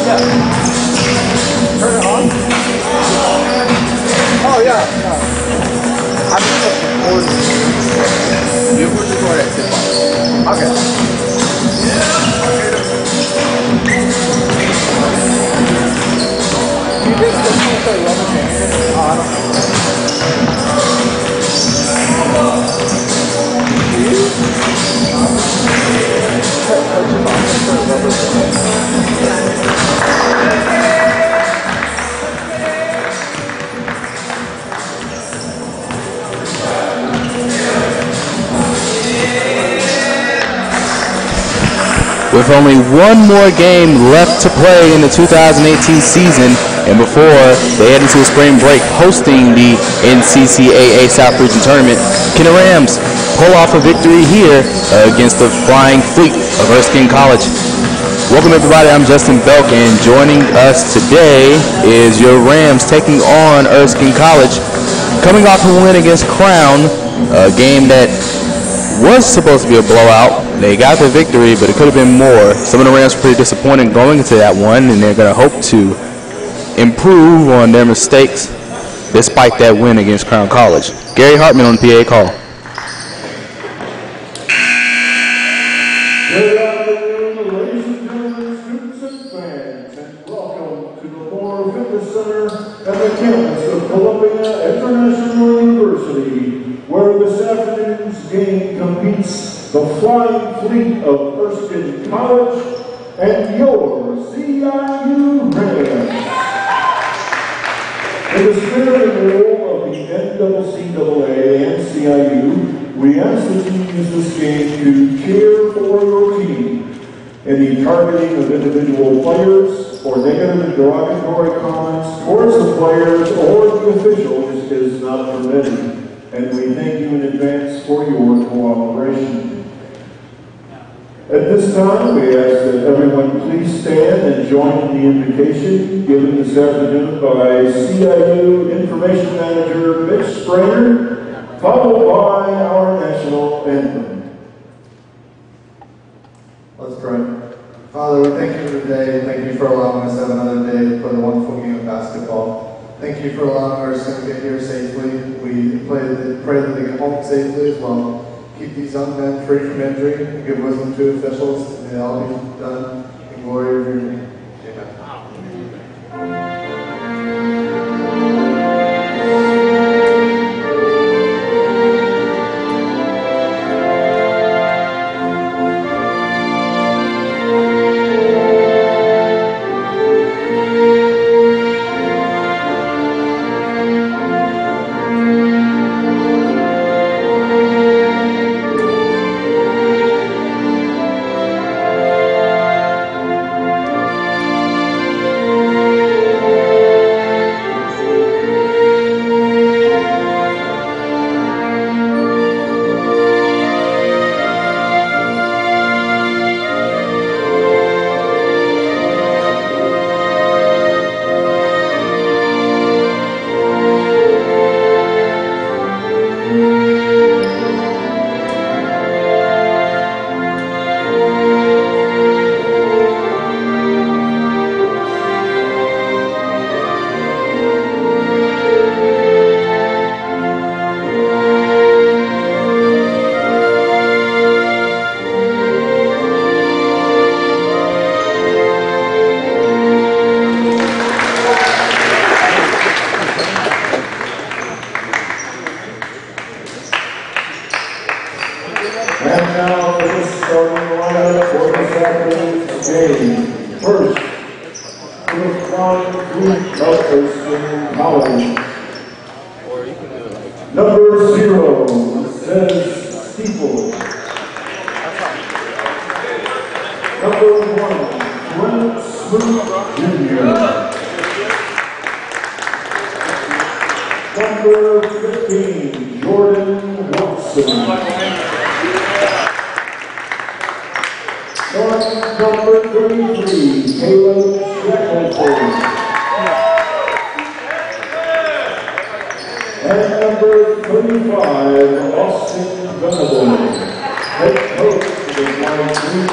Turn it on? Oh, yeah. I'm just recording. You put the record at 10 bucks. Okay. You just say rubber band. Oh, I don't know. With only one more game left to play in the 2018 season, and before they head into a spring break hosting the NCCAA South Region Tournament, can the Rams pull off a victory here against the Flying Fleet of Erskine College? Welcome everybody, I'm Justin Belk, and joining us today is your Rams taking on Erskine College, coming off a win against Crown, a game that was supposed to be a blowout. They got the victory, but it could have been more. Some of the Rams were pretty disappointed going into that one, and they're going to hope to improve on their mistakes despite that win against Crown College. Gary Hartman on the PA call. Good afternoon, ladies and gentlemen, students and fans, and welcome to the Moore Fitness Center at the campus of Columbia International University, where this afternoon's game competes the Flying Fleet of Erskine College and your CIU Rams. In the spirit and role of the NCCAA and CIU, we ask that you use this game to cheer for your team. Any targeting of individual players or negative and derogatory comments towards the players or the officials is not permitted, and we thank you in advance for your cooperation. At this time, we ask that everyone please stand and join in the invocation given this afternoon by CIU Information Manager Mitch Springer, followed by our national anthem. Let's pray. Father, we thank you for today. Thank you for allowing us to have another day to play the wonderful game of basketball. Thank you for allowing our son to get here safely. We pray that they get home safely as well. Keep these young men free from injury and give wisdom to officials. May all be done in glory of your name. Amen. Number 0 says Steeple. Number 1, Brent Smoot Jr. Number 15, Jordan Watson. Number 33, Caleb Shackleton. And number 35, Austin Venable, head coach of the Flying Fleet,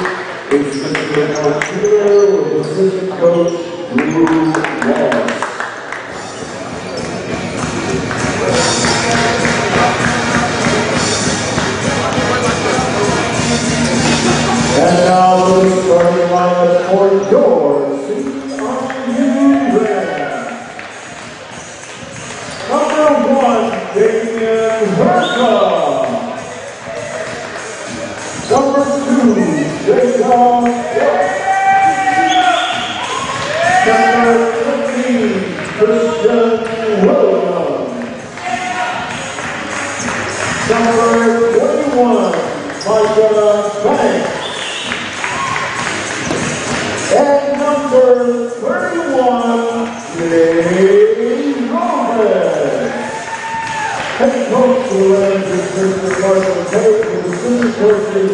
Assistant coach here with assistant coach Drew Wallace. And now the starting lineup for your CIU Rams. Number 1, Damian Herta. Number 2, Jacob West. Number 15, Christian Williams. Number 21, Micah Banks. And number 31, Lee Roman. Head coach for the Rams is Mr. Marshall Tate, with assistant coaches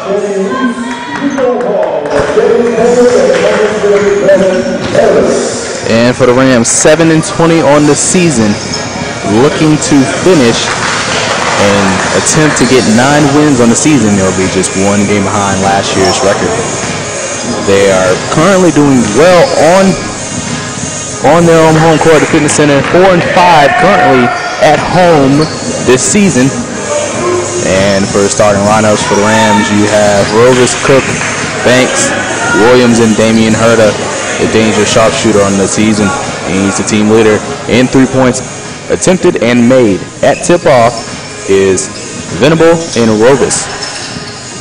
Danny Reese, Rico Hall, David Taylor, and Harris. And for the Rams, 7-20 on the season, looking to finish and attempt to get 9 wins on the season. They'll be just 1 game behind last year's record. They are currently doing well on their own home court at the Fitness Center, 4-5 currently at home this season. And for the starting lineups for the Rams, you have Rovis, Cook, Banks, Williams, and Damian Herta, the dangerous sharpshooter on the season. He's the team leader in 3 points attempted and made. At tip-off is Venable and Rovis.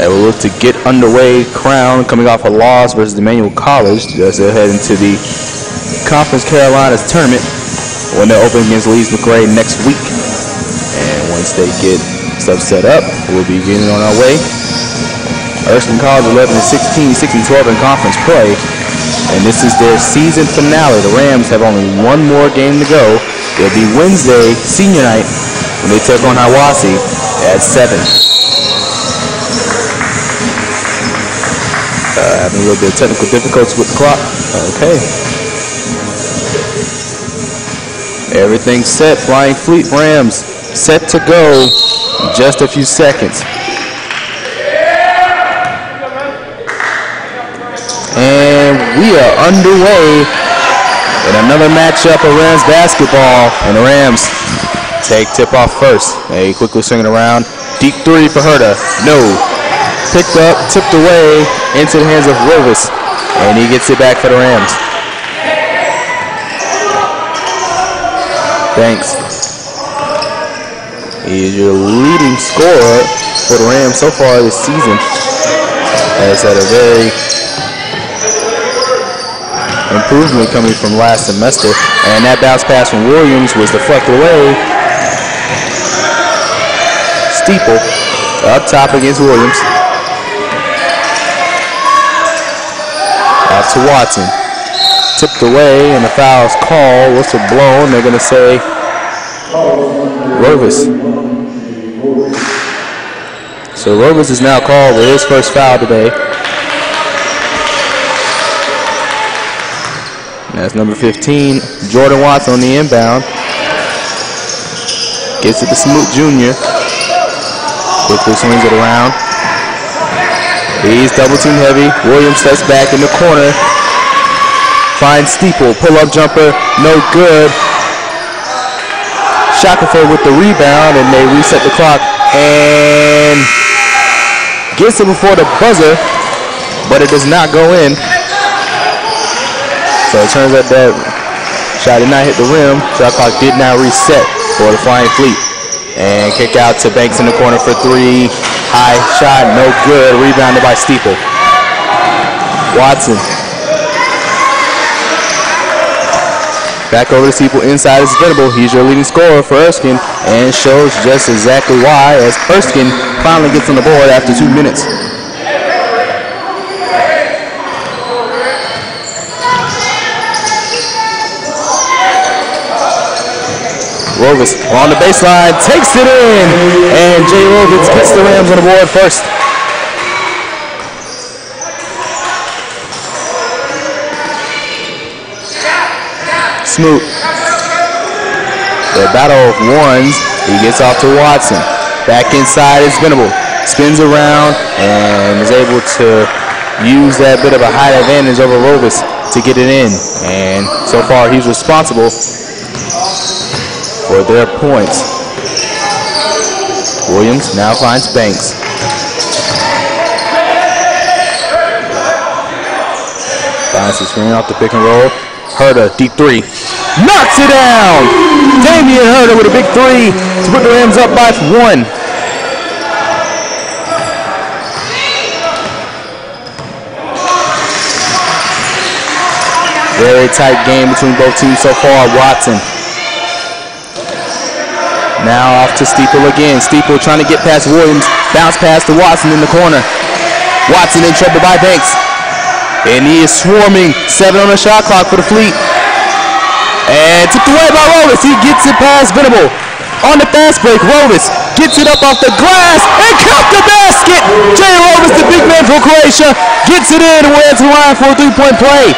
That will look to get underway. Crown coming off a loss versus Emmanuel College as they head into the Conference Carolinas tournament when they're opening against Leeds McRae next week. And once they get stuff set up, we'll be getting on our way. Erskine College 11-16, 6-12 in conference play. And this is their season finale. The Rams have only 1 more game to go. It'll be Wednesday, senior night, when they take on Hiwassee at 7. Having a little bit of technical difficulties with the clock. Okay. Everything's set. Flying Fleet Rams set to go in just a few seconds. And we are underway in another matchup of Rams basketball. And the Rams take tip-off first. They quickly swing it around. Deep 3 for Herta. No. Picked up, tipped away into the hands of Rovis, and he gets it back for the Rams. Banks. He is your leading scorer for the Rams so far this season. Has had a very improvement coming from last semester, and that bounce pass from Williams was deflected away. Steeple up top against Williams. Out to Watson. Tipped away, and the foul's called. Whistle blown. They're going to say Rovis. So Rovis is now called with his first foul today. And that's number 15, Jordan Watson on the inbound. Gets it to Smoot Jr. Quickly swings it around. He's double team heavy. Williams steps back in the corner. Finds Steeple. Pull-up jumper. No good. Shackelford with the rebound, and they reset the clock. And gets it before the buzzer, but it does not go in. So it turns out that shot did not hit the rim. Shot clock did not reset for the Flying Fleet. And kick out to Banks in the corner for 3. High shot, no good. Rebounded by Steeple. Watson. Back over to Steeple. Inside is Venable. He's your leading scorer for Erskine and shows just exactly why as Erskine finally gets on the board after 2 minutes. Rovis on the baseline, takes it in, and Jay Rovis gets the Rams on the board first. Smoot. The battle of ones. He gets off to Watson. Back inside is Venable. Spins around and is able to use that bit of a height advantage over Rovis to get it in. And so far, he's responsible for their points. Williams now finds Banks. Finds the screen off the pick and roll. Herta, deep three. Knocks it down! Damian Herta with a big three to put the Rams up by 1. Very tight game between both teams so far. Watson. Now off to Steeple again. Steeple trying to get past Williams. Bounce pass to Watson in the corner. Watson in trouble by Banks. And he is swarming. 7 on the shot clock for the Fleet. And tipped away by Rovis. He gets it past Venable. On the fast break, Rovis gets it up off the glass and count the basket. Jay Rovis, the big man for Croatia, gets it in and we're to the line for a 3-point play.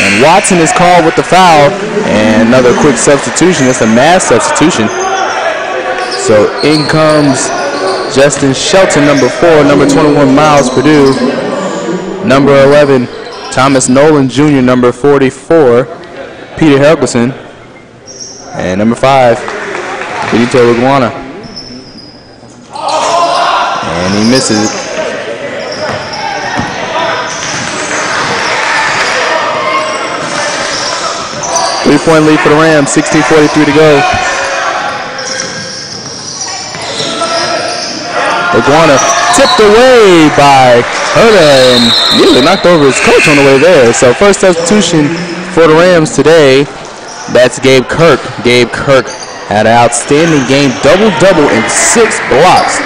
And Watson is called with the foul. And another quick substitution. It's a mass substitution. So in comes Justin Shelton, number 4, number 21, Miles Purdue, number 11, Thomas Nolan Jr., number 44, Peter Helgeson, and number 5, Benito Iguana. And he misses it. Three-point lead for the Rams, 16:43 to go. Iguana tipped away by Herta and nearly knocked over his coach on the way there. So first substitution for the Rams today, that's Gabe Kirk. Gabe Kirk had an outstanding game, double-double and 6 blocks.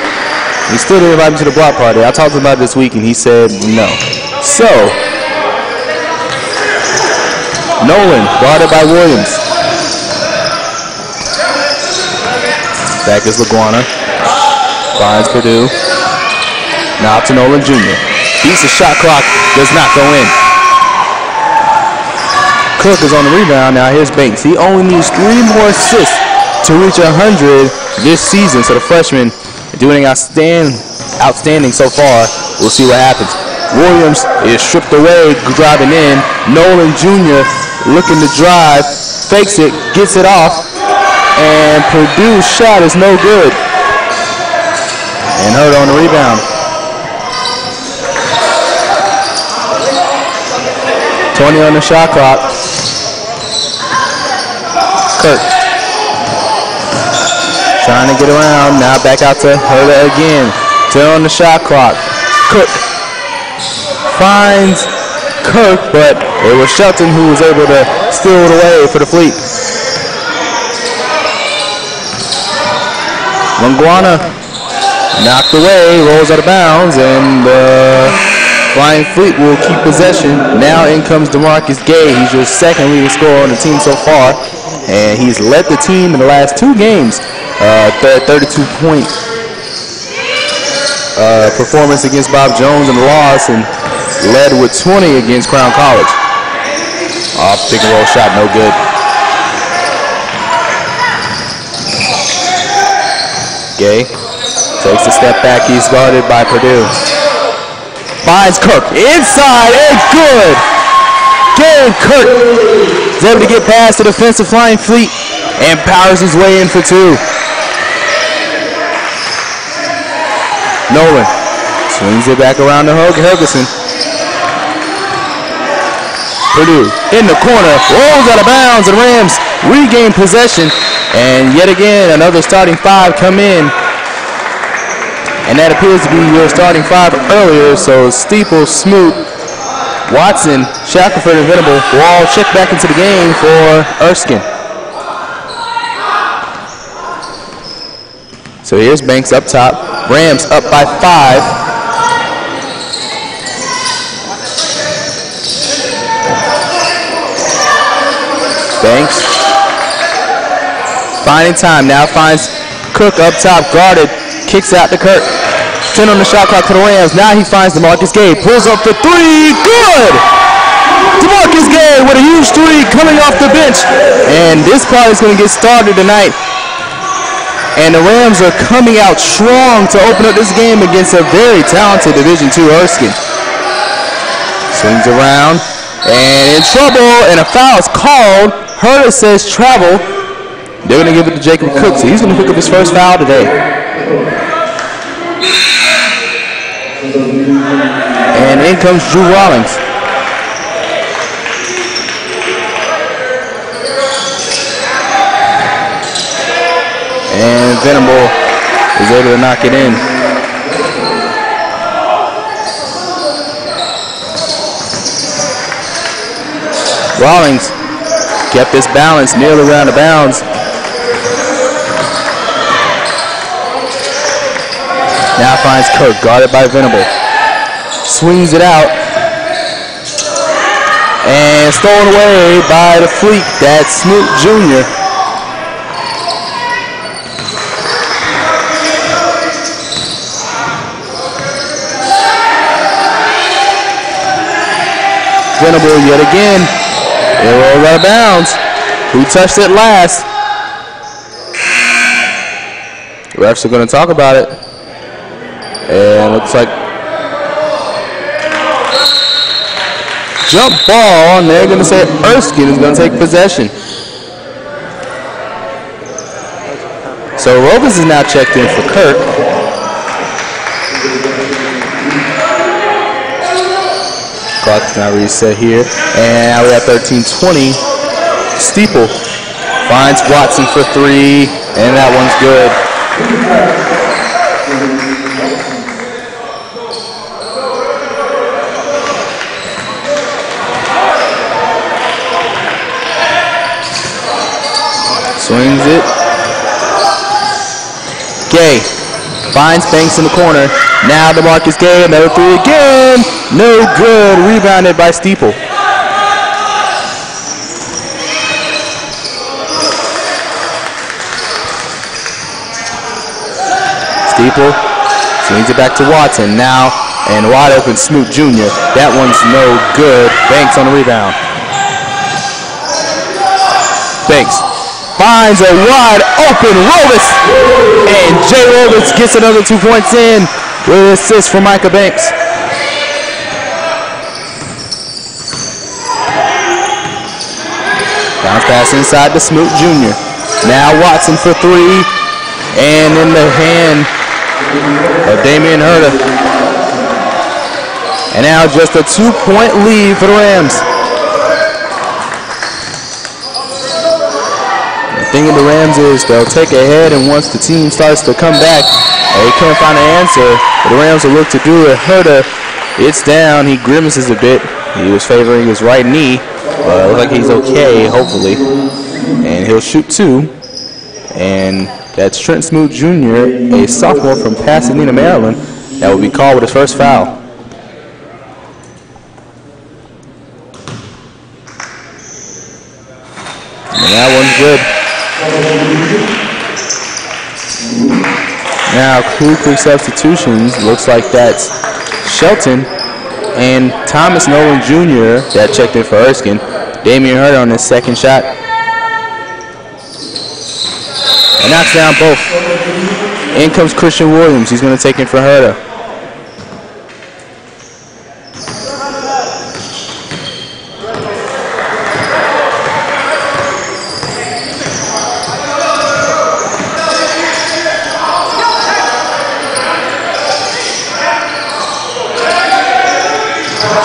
He still didn't invite me to the block party. I talked about it this week and he said no. So, Nolan guarded by Williams. Back is Iguana. Finds Purdue. Now to Nolan Jr. Beats the shot clock. Does not go in. Cook is on the rebound. Now here's Banks. He only needs 3 more assists to reach 100 this season. So the freshman doing outstanding so far. We'll see what happens. Williams is stripped away, driving in. Nolan Jr. looking to drive. Fakes it. Gets it off. And Purdue's shot is no good. And Herta on the rebound. 20 on the shot clock. Kirk. Trying to get around. Now back out to Herta again. 10 on the shot clock. Cook finds Kirk, but it was Shelton who was able to steal it away for the Fleet. Iguana knocked away, rolls out of bounds, and Flying Fleet will keep possession. Now in comes DeMarcus Gay. He's your second leading scorer on the team so far, and he's led the team in the last 2 games. 32-point performance against Bob Jones in the loss, and led with 20 against Crown College. Off pick and roll shot, no good. Gay takes a step back. He's guarded by Purdue. Finds Kirk inside and good. Gabe Kirk is able to get past the defensive Flying Fleet and powers his way in for 2. Nolan swings it back around to Helgeson. Purdue in the corner, rolls out of bounds, and Rams regain possession. And yet again, another starting 5 come in. And that appears to be your starting 5 earlier. So Steeple, Smoot, Watson, Shackelford, and Venable will all check back into the game for Erskine. So here's Banks up top. Rams up by 5. Banks finding time. Now finds Cook up top, guarded. Kicks out to Kirk. 10 on the shot clock for the Rams. Now he finds DeMarcus Gay. Pulls up for 3. Good! DeMarcus Gay with a huge 3 coming off the bench. And this party's going to get started tonight. And the Rams are coming out strong to open up this game against a very talented Division II Erskine. Swings around and in trouble, and a foul is called. Herder says travel. They're going to give it to Jacob Cook, so he's going to pick up his first foul today. And in comes Drew Rawlings. And Venable is able to knock it in. Rawlings kept his balance nearly around the bounds. Now finds Kirk, guarded by Venable. Swings it out. And stolen away by the Fleet. That's Smoot Jr. Venable yet again. It rolls out of bounds. Who touched it last? The refs are going to talk about it. And looks like jump ball, and they're going to say Erskine is going to take possession. So Rovers is now checked in for Kirk. Clock's now reset here, and now we have 13:20. Steeple finds Watson for three, and that one's good. Swings it. Gay finds Banks in the corner. Now DeMarcus Gay, another three again. No good. Rebounded by Steeple. Steeple swings it back to Watson. Now, and wide open Smoot Jr. That one's no good. Banks on the rebound. Banks finds a wide open Rovis, and Jay Rovis gets another 2 points in with an assist from Micah Banks. Bounce pass inside to Smoot Jr. Now Watson for three, and in the hand of Damian Herder. And now just a 2-point lead for the Rams. The thing of the Rams is they'll take ahead, and once the team starts to come back, they can't find an answer. The Rams will look to do it. Herder, it's down. He grimaces a bit. He was favoring his right knee. Looks like he's okay, hopefully. And he'll shoot two. And that's Trent Smoot Jr., a sophomore from Pasadena, Maryland, that will be called with his first foul. And that one's good. Now, quick substitutions. Looks like that's Shelton and Thomas Nolan Jr. that checked in for Erskine. Damian Herder on his second shot. And knocks down both. In comes Christian Williams. He's going to take in for Herder.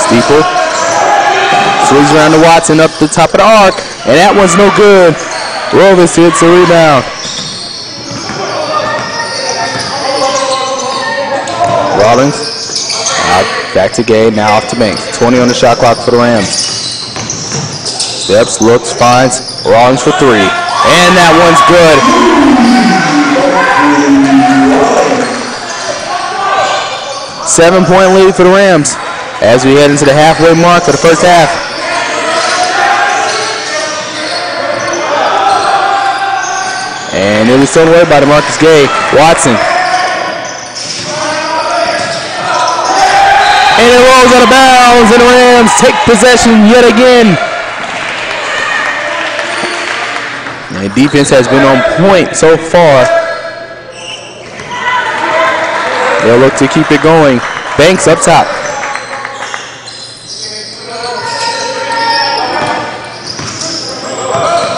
Steeple swings around to Watson up the top of the arc, and that one's no good. Rovis hits a rebound. Rawlings out back to Gay, now off to Banks. 20 on the shot clock for the Rams. Steps, looks, finds Rawlings for three, and that one's good. 7-point lead for the Rams as we head into the halfway mark of the first half. And it was stolen away by DeMarcus Gay. Watson. And it rolls out of bounds, and the Rams take possession yet again. And defense has been on point so far They'll look to keep it going. Banks up top.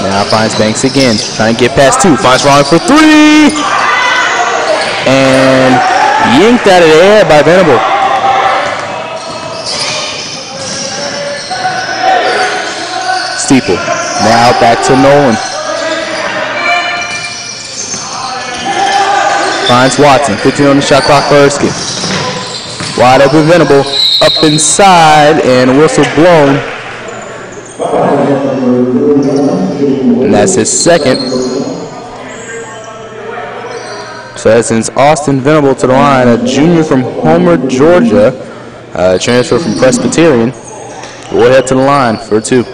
Now finds Banks again. Trying to get past 2. Finds Ron for 3. And yanked out of the air by Venable. Steeple. Now back to Nolan. Finds Watson. 15 on the shot clock for Erskine. Wide open Venable. Up inside and whistle blown. And that's his second. So that sends Austin Venable to the line, a junior from Homer, Georgia, transfer from Presbyterian. We'll head to the line for 2.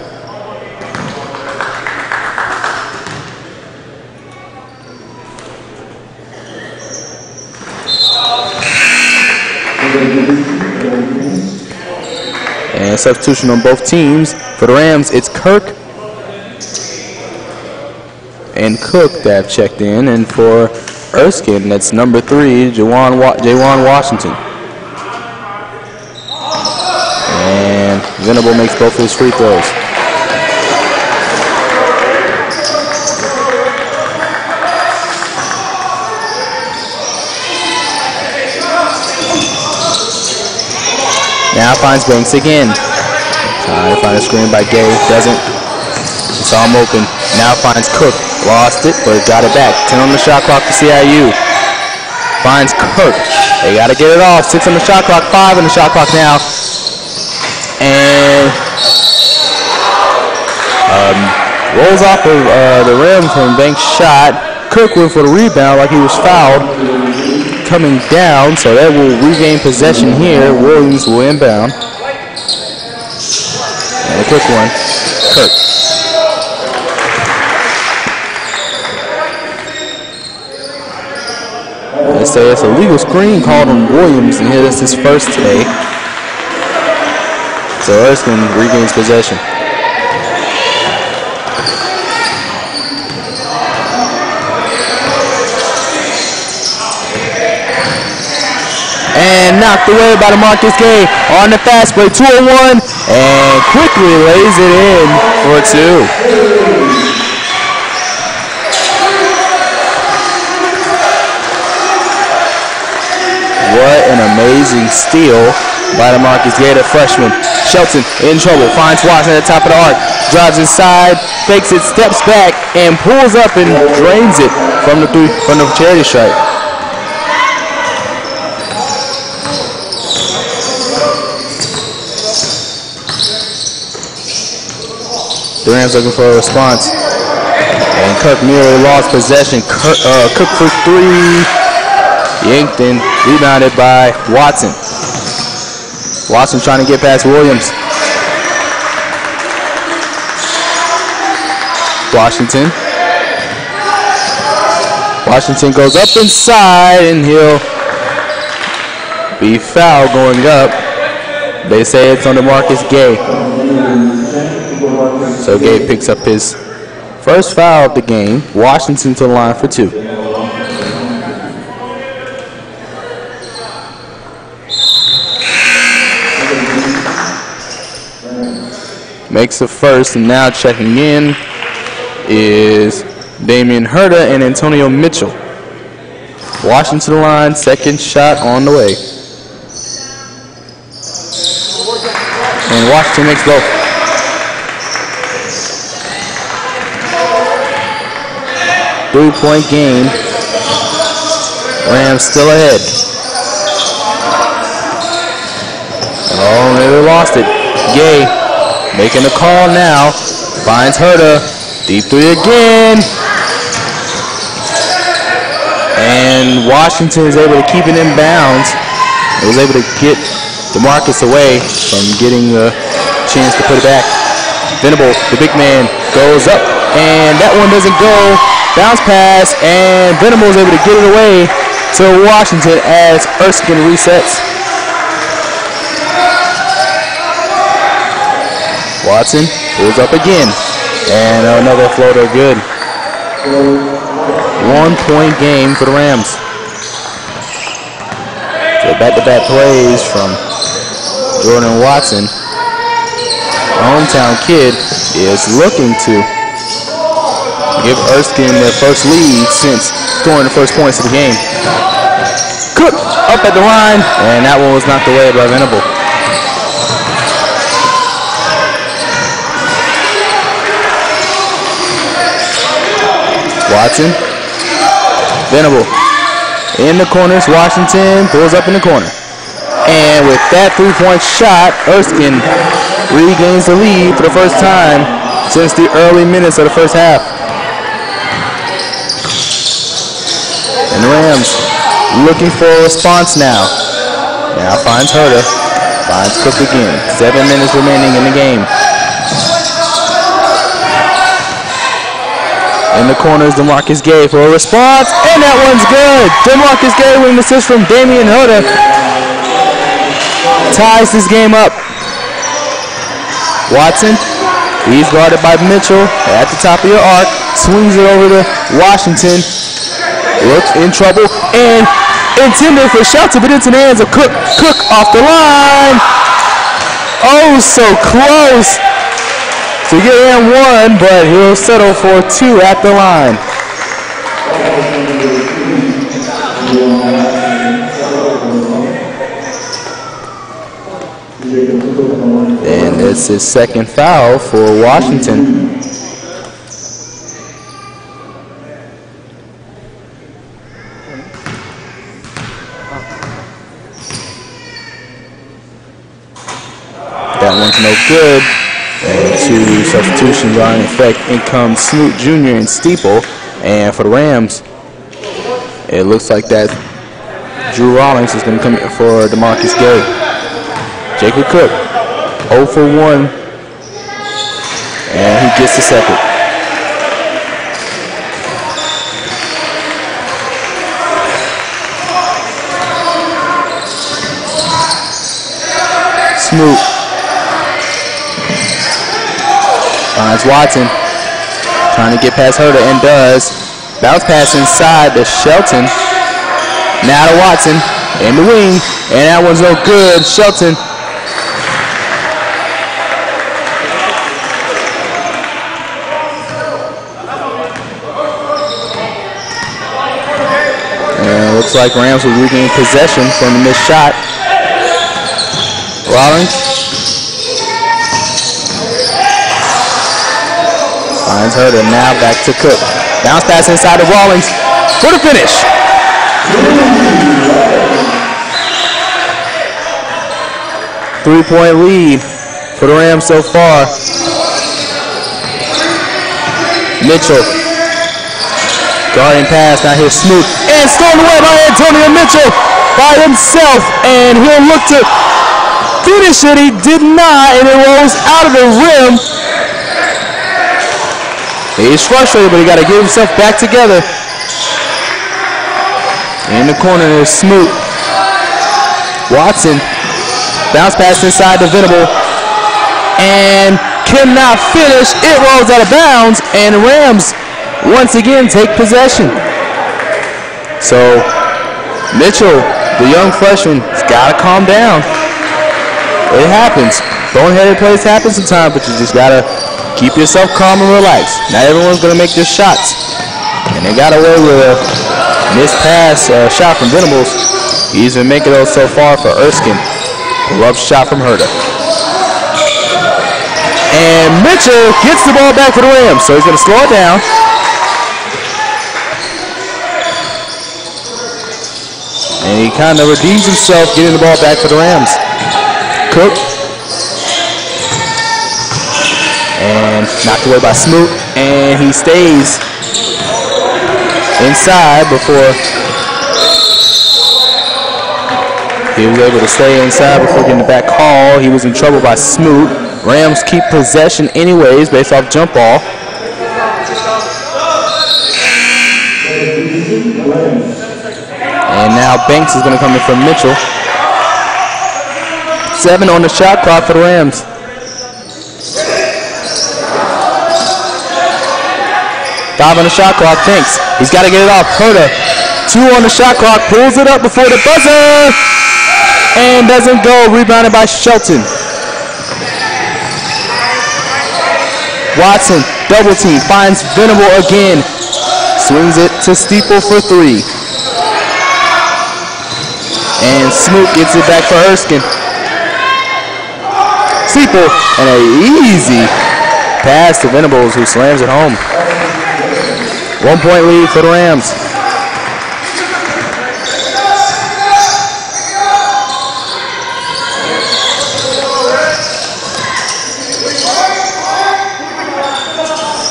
And substitution on both teams. For the Rams, it's Kirk and Cook that have checked in. And for Erskine, that's number 3, Jawan Washington. And Venable makes both of his free throws. Now finds Banks again. Trying to find a screen by Gay. Doesn't. Saw him open. Now finds Cook. Lost it, but got it back. 10 on the shot clock for CIU. Finds Cook. They got to get it off. 6 on the shot clock. 5 on the shot clock now. And rolls off of the rim from Banks' shot. Cook went for the rebound like he was fouled. Coming down, so that will regain possession here. Williams will inbound. And a quick one. Kirk. They say it's a legal screen called on Williams, and here this is his first today. So Erskine regains possession. And knocked away by DeMarcus Gay on the fast break. 2-on-1 and quickly lays it in for 2. What an amazing steal by DeMarcus Gay, the freshman. Shelton in trouble, finds Watson at the top of the arc, drives inside, fakes it, steps back, and pulls up and drains it from the charity stripe. The Rams looking for a response. And Kirk nearly lost possession. Cook for 3. Yanked and rebounded by Watson. Watson trying to get past Williams. Washington. Washington goes up inside and he'll be fouled going up. They say it's on DeMarcus Gay. So Gay picks up his first foul of the game. Washington to the line for 2. Makes the first, and now checking in is Damian Herta and Antonio Mitchell. Washington to the line, second shot on the way. And Washington makes both. Three-point game. Rams still ahead. Oh, they lost it. Gay making a call now. Finds Herta. Deep 3 again. And Washington is able to keep it in bounds. He was able to get DeMarcus away from getting a chance to put it back. Venable, the big man, goes up. And that one doesn't go. Bounce pass, and Venable is able to get it away to Washington as Erskine resets. Watson pulls up again, and another floater good. 1-point game for the Rams. So back-to-back plays from Jordan Watson. Hometown kid is looking to give Erskine their first lead since scoring the first points of the game. Cook up at the line, and that one was knocked away by Venable. Watson, Venable in the corners. Washington pulls up in the corner. And with that three-point shot, Erskine regains the lead for the first time since the early minutes of the first half. And the Rams looking for a response now. Now finds Herder, finds Cook again. 7 minutes remaining in the game. In the corner is DeMarcus Gay for a response, and that one's good. DeMarcus Gay with an assist from Damian Herder ties this game up. Watson, he's guarded by Mitchell at the top of your arc, swings it over to Washington, looks in trouble, and intended for Shelton, but into the hands of Cook. Cook off the line. Oh, so close to get him one, but he'll settle for two at the line. And it's his second foul for Washington. That one's no good. And two substitutions are in effect. In comes Smoot Jr. and Steeple. And for the Rams, it looks like that Drew Rawlings is going to come in for DeMarcus Gay. Jacob Cook, 0 for 1. And he gets the second. Smoot finds Watson, trying to get past Herder, and does. Bounce pass inside to Shelton. Now to Watson in the wing, and that one's no good. Shelton. And it looks like Rams will regain possession from the missed shot. Rawlings finds Herder, now back to Cook. Bounce pass inside of Rawlings for the finish. Three-point lead for the Rams so far. Mitchell, guarding pass, now here's Smoot, and stolen away by Antonio Mitchell by himself, and he'll look to finish it. He did not, and it rolls out of the rim. He's frustrated, but he got to get himself back together. In the corner is Smoot. Watson, bounce pass inside to Venable, and cannot finish. It rolls out of bounds, and the Rams once again take possession. So Mitchell, the young freshman, has got to calm down. It happens. Boneheaded plays happen sometimes, but you just got to keep yourself calm and relaxed. Not everyone's going to make their shots. And they got away with a missed pass shot from Venables. He's been making those so far for Erskine. Love shot from Herder. And Mitchell gets the ball back for the Rams, so he's going to slow it down. And he kind of redeems himself getting the ball back for the Rams. Cook. And knocked away by Smoot. And he stays inside before he was able to stay inside before getting the back call. He was in trouble by Smoot. Rams keep possession anyways based off jump ball. And now Banks is going to come in from Mitchell. 7 on the shot clock for the Rams. Five on the shot clock. Banks, he's got to get it off. Herder, 2 on the shot clock. Pulls it up before the buzzer. and doesn't go. Rebounded by Shelton. Watson, double team, finds Venable again. Swings it to Steeple for three. And Smoot gets it back for Erskine. Steeple, and an easy pass to Venables, who slams it home. 1 point lead for the Rams.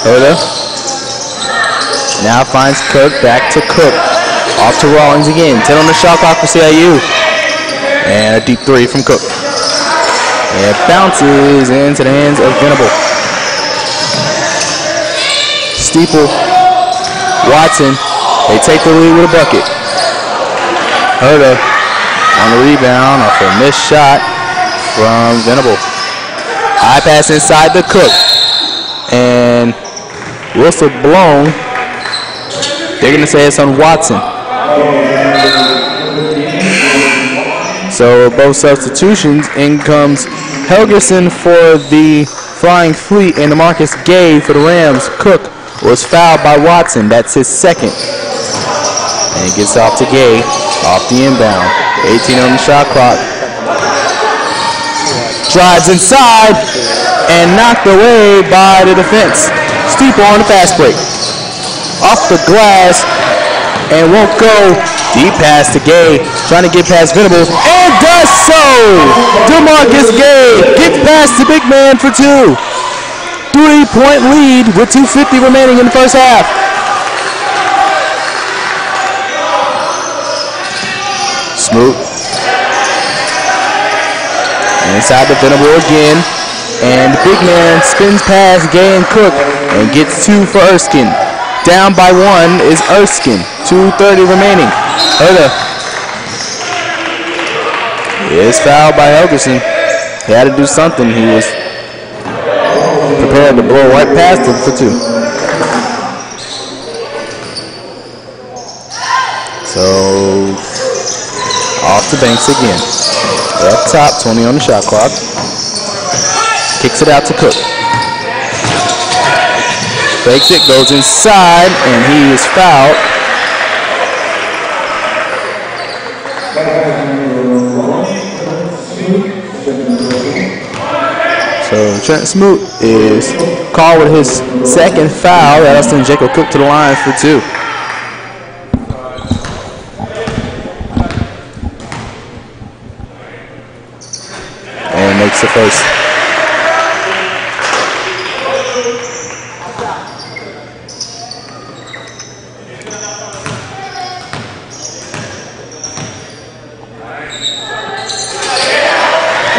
Hoda now finds Cook, back to Cook. Off to Rawlings again. 10 on the shot clock for CIU. And a deep three from Cook. And it bounces into the hands of Venable. Steeple, Watson, they take the lead with a bucket. Herta on the rebound off a missed shot from Venable. High pass inside to Cook. And whistle blown. They're going to say it's on Watson. So both substitutions, in comes Helgerson for the Flying Fleet and DeMarcus Gay for the Rams. Cook was fouled by Watson. That's his second. And it gets off to Gay, off the inbound. 18 on the shot clock. Drives inside and knocked away by the defense. Steeple on the fast break. Off the glass and won't go. Deep pass to Gay, trying to get past Venables, and does so! DeMarcus Gay gets past the big man for two. 3 point lead with 2:50 remaining in the first half. Smoot. Inside the Venable again, and the big man spins past Gay and Cook and gets two for Erskine. Down by one is Erskine. 2:30 remaining. Herta is fouled by Helgerson. He had to do something. He was prepared to blow right past him for two. So off the Banks again. Up top, 20 on the shot clock. Kicks it out to Cook. Fakes it, goes inside, and he is fouled. So Trent Smoot is called with his second foul. That'll send Jacob Cook to the line for two. And makes the first.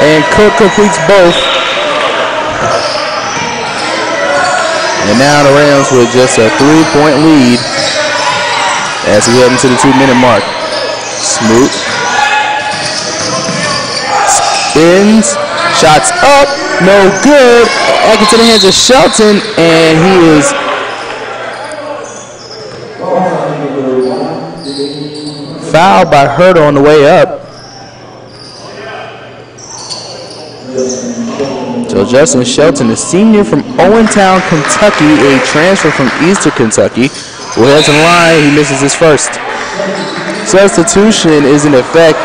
And Cook completes both. And now the Rams with just a 3 point lead as we head into the 2 minute mark. Smoot spins, shots up, no good. Back into the hands of Shelton, and he is fouled by Herta on the way up. So Justin Shelton, a senior from Owentown, Kentucky, a transfer from Eastern Kentucky, will head to the line. He misses his first. Substitution is in effect,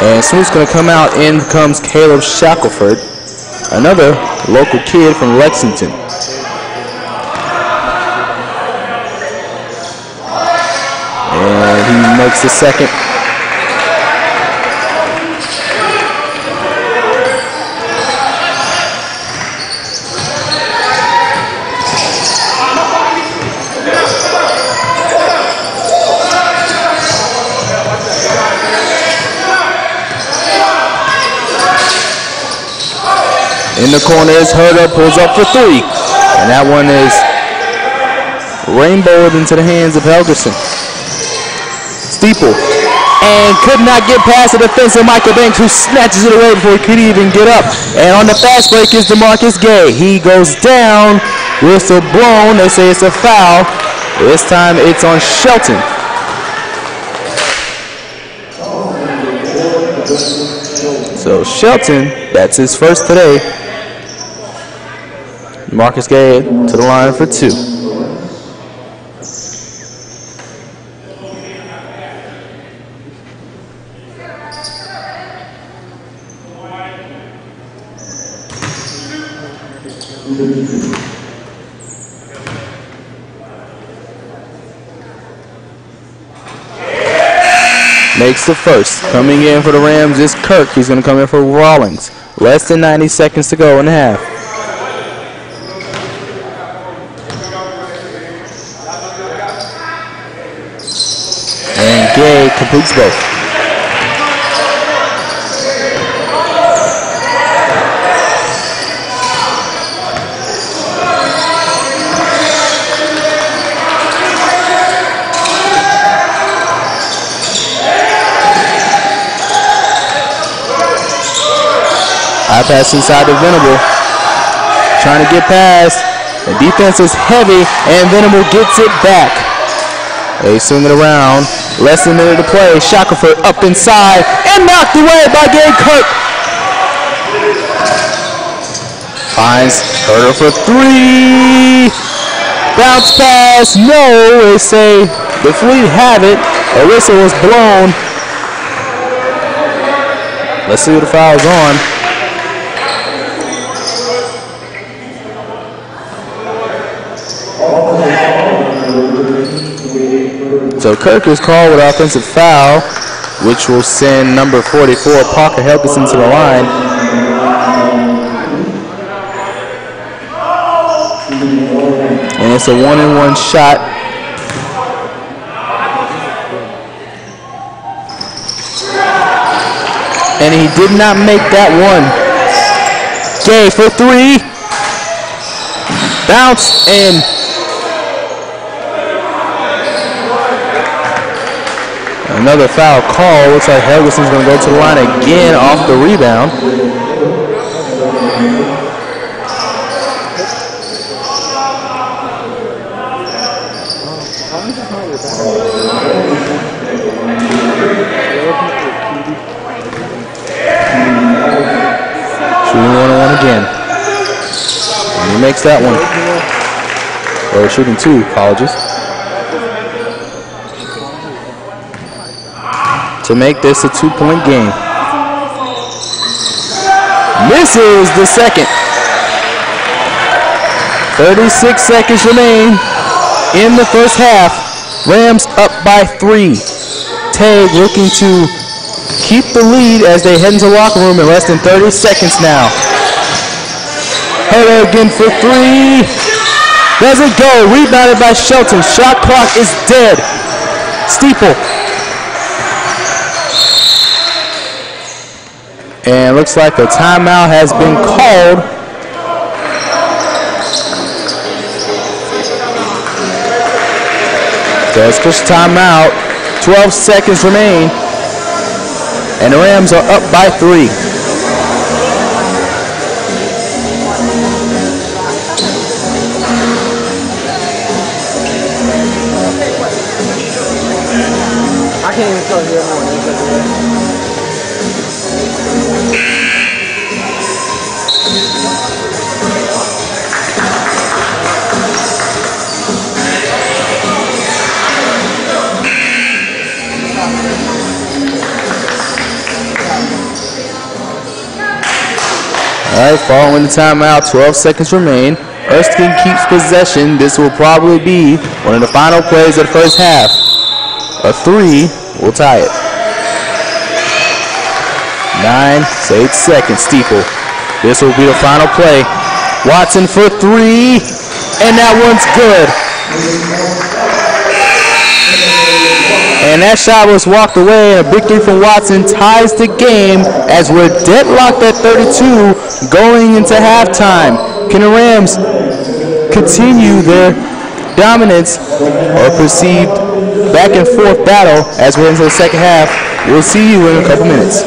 and Smoot's going to come out. In comes Caleb Shackelford, another local kid from Lexington. And he makes the second. In the corner is Herta, pulls up for three. And that one is rainbowed into the hands of Helgerson. Steeple. And could not get past the defense of Michael Banks, who snatches it away before he could even get up. And on the fast break is DeMarcus Gay. He goes down. Whistle blown. They say it's a foul. This time it's on Shelton. So Shelton, that's his first today. Marcus Gay to the line for 2. Makes the first. Coming in for the Rams is Kirk. He's going to come in for Rawlings. Less than 90 seconds to go in the half. And Gay completes both. High pass inside to Venable. Trying to get past. The defense is heavy, and Venable gets it back. They swing it around. Less than a minute to play. Shackelford up inside and knocked away by Gabe Kirk. Finds Herder for 3. Bounce pass. No, they say the Fleet have it. A whistle was blown. Let's see what the foul's on. So Kirk is called with offensive foul, which will send number 44, Parker Helgeson, to the line. And it's a 1-and-1 shot. And he did not make that one. Gay for 3. Bounce and another foul call. Looks like Helgeson's going to go to the line again off the rebound. Shooting 1-on-1 again. And he makes that one. Or shooting 2, apologies. To make this a 2-point game. Misses the second. 36 seconds remain in the first half. Rams up by 3. Tague looking to keep the lead as they head into the locker room in less than 30 seconds now. Herder again for 3. Doesn't go. Rebounded by Shelton. Shot clock is dead. Steeple. And looks like a timeout has been called. Let's push timeout. 12 seconds remain. And the Rams are up by 3. I can't even tell you everyone. All right, following the timeout, 12 seconds remain. Erskine keeps possession. This will probably be one of the final plays of the first half. A 3 will tie it. 9 to 8 seconds, Steeple. This will be the final play. Watson for 3, and that one's good. And that shot was walked away, and a big 3 from Watson ties the game as we're deadlocked at 32 going into halftime. Can the Rams continue their dominance or perceived back and forth battle as we're into the second half? We'll see you in a couple minutes.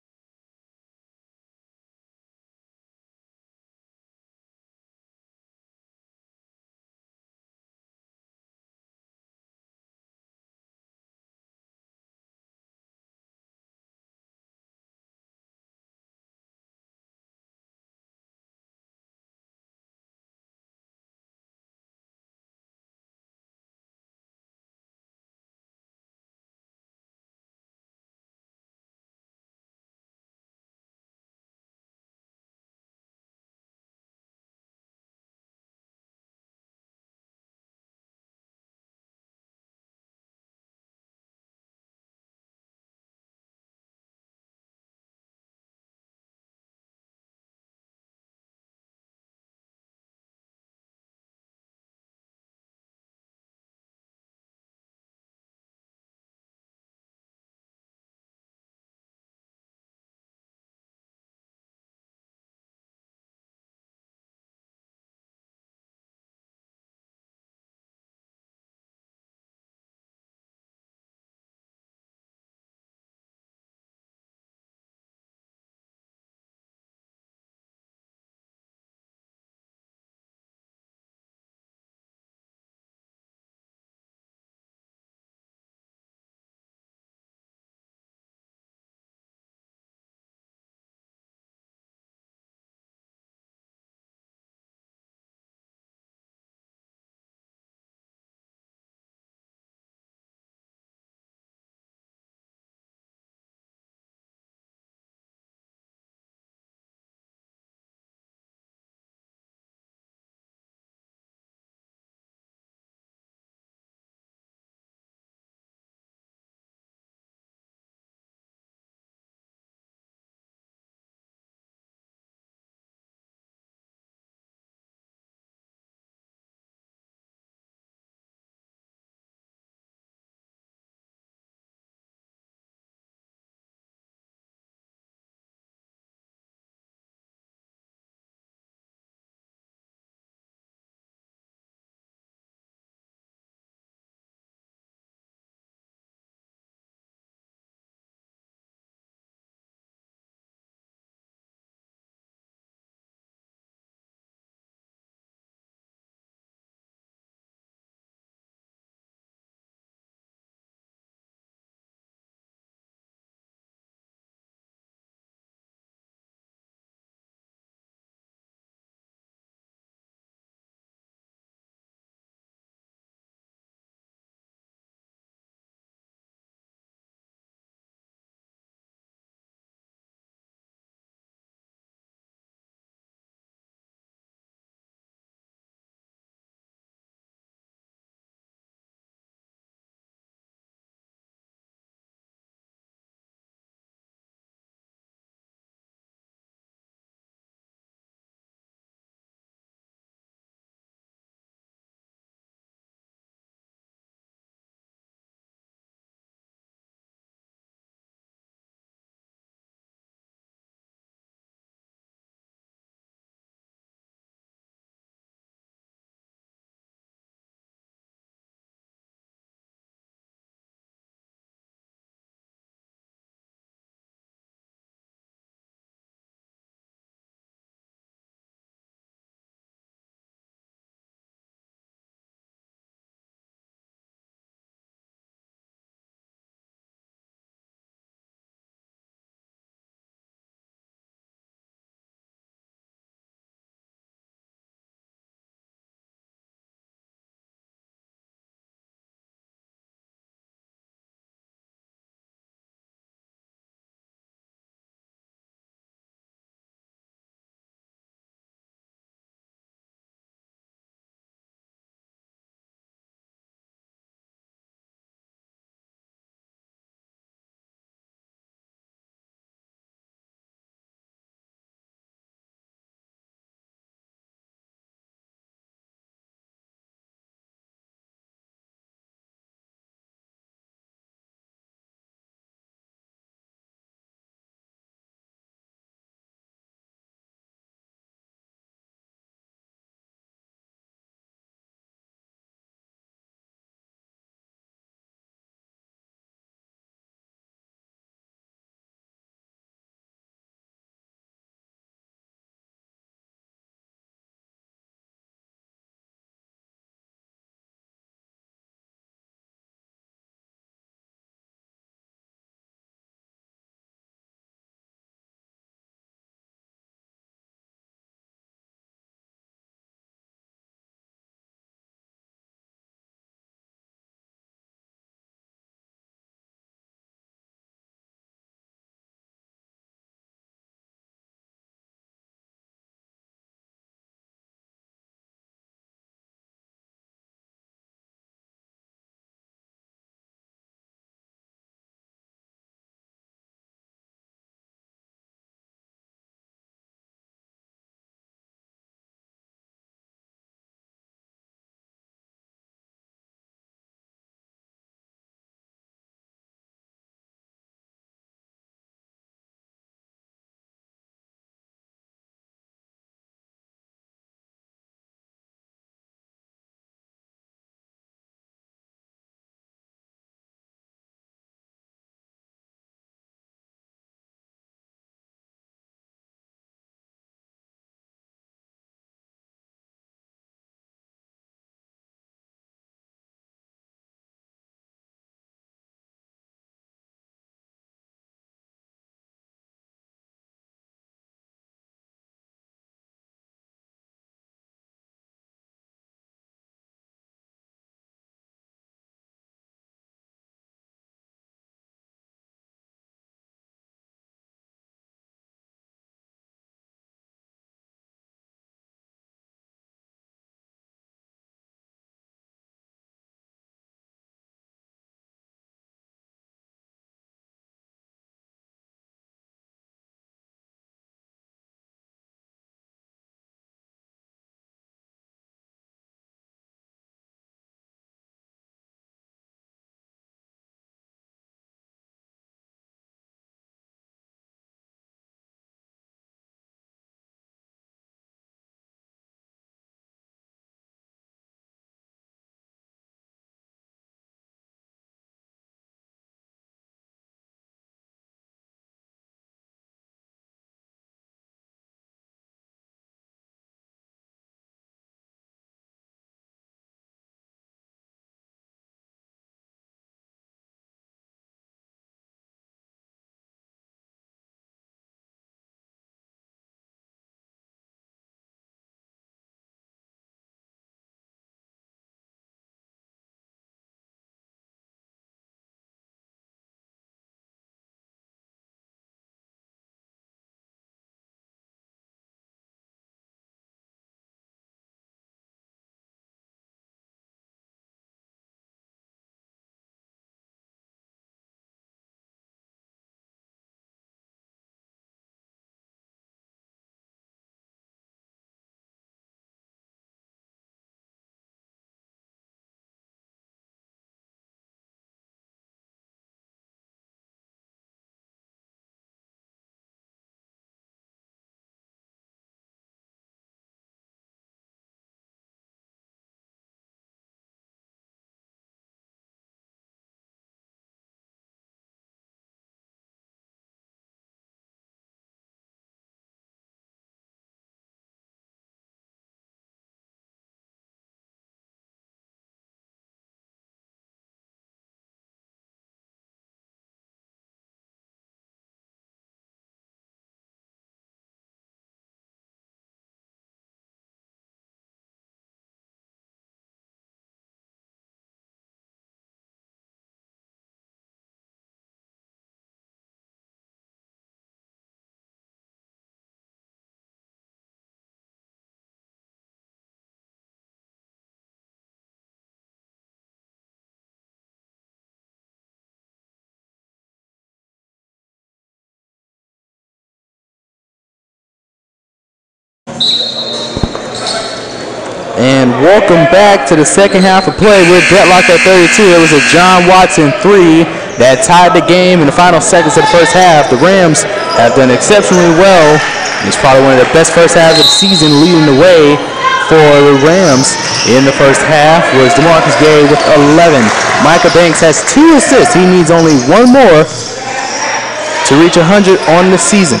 And welcome back to the second half of play. We're deadlocked at 32. It was a John Watson 3 that tied the game in the final seconds of the first half. The Rams have done exceptionally well. It's probably one of the best first halves of the season. Leading the way for the Rams in the first half was DeMarcus Gay with 11. Micah Banks has 2 assists. He needs only 1 more to reach 100 on the season.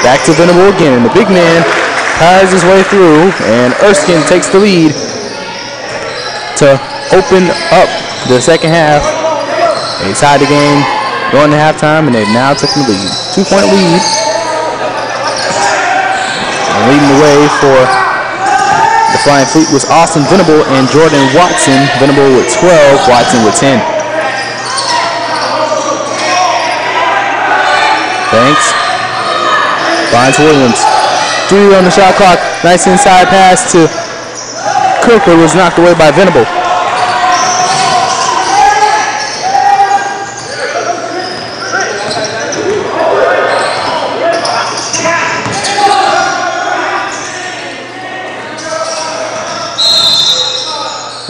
Back to Venable again, and the big man powers his way through, and Erskine takes the lead to open up the second half. They tied the game going to halftime, and they've now taken the lead. 2-point lead. And leading the way for the Flying Fleet was Austin Venable and Jordan Watson. Venable with 12, Watson with 10. Banks finds Williams. 3 on the shot clock. Nice inside pass to Cook, but was knocked away by Venable.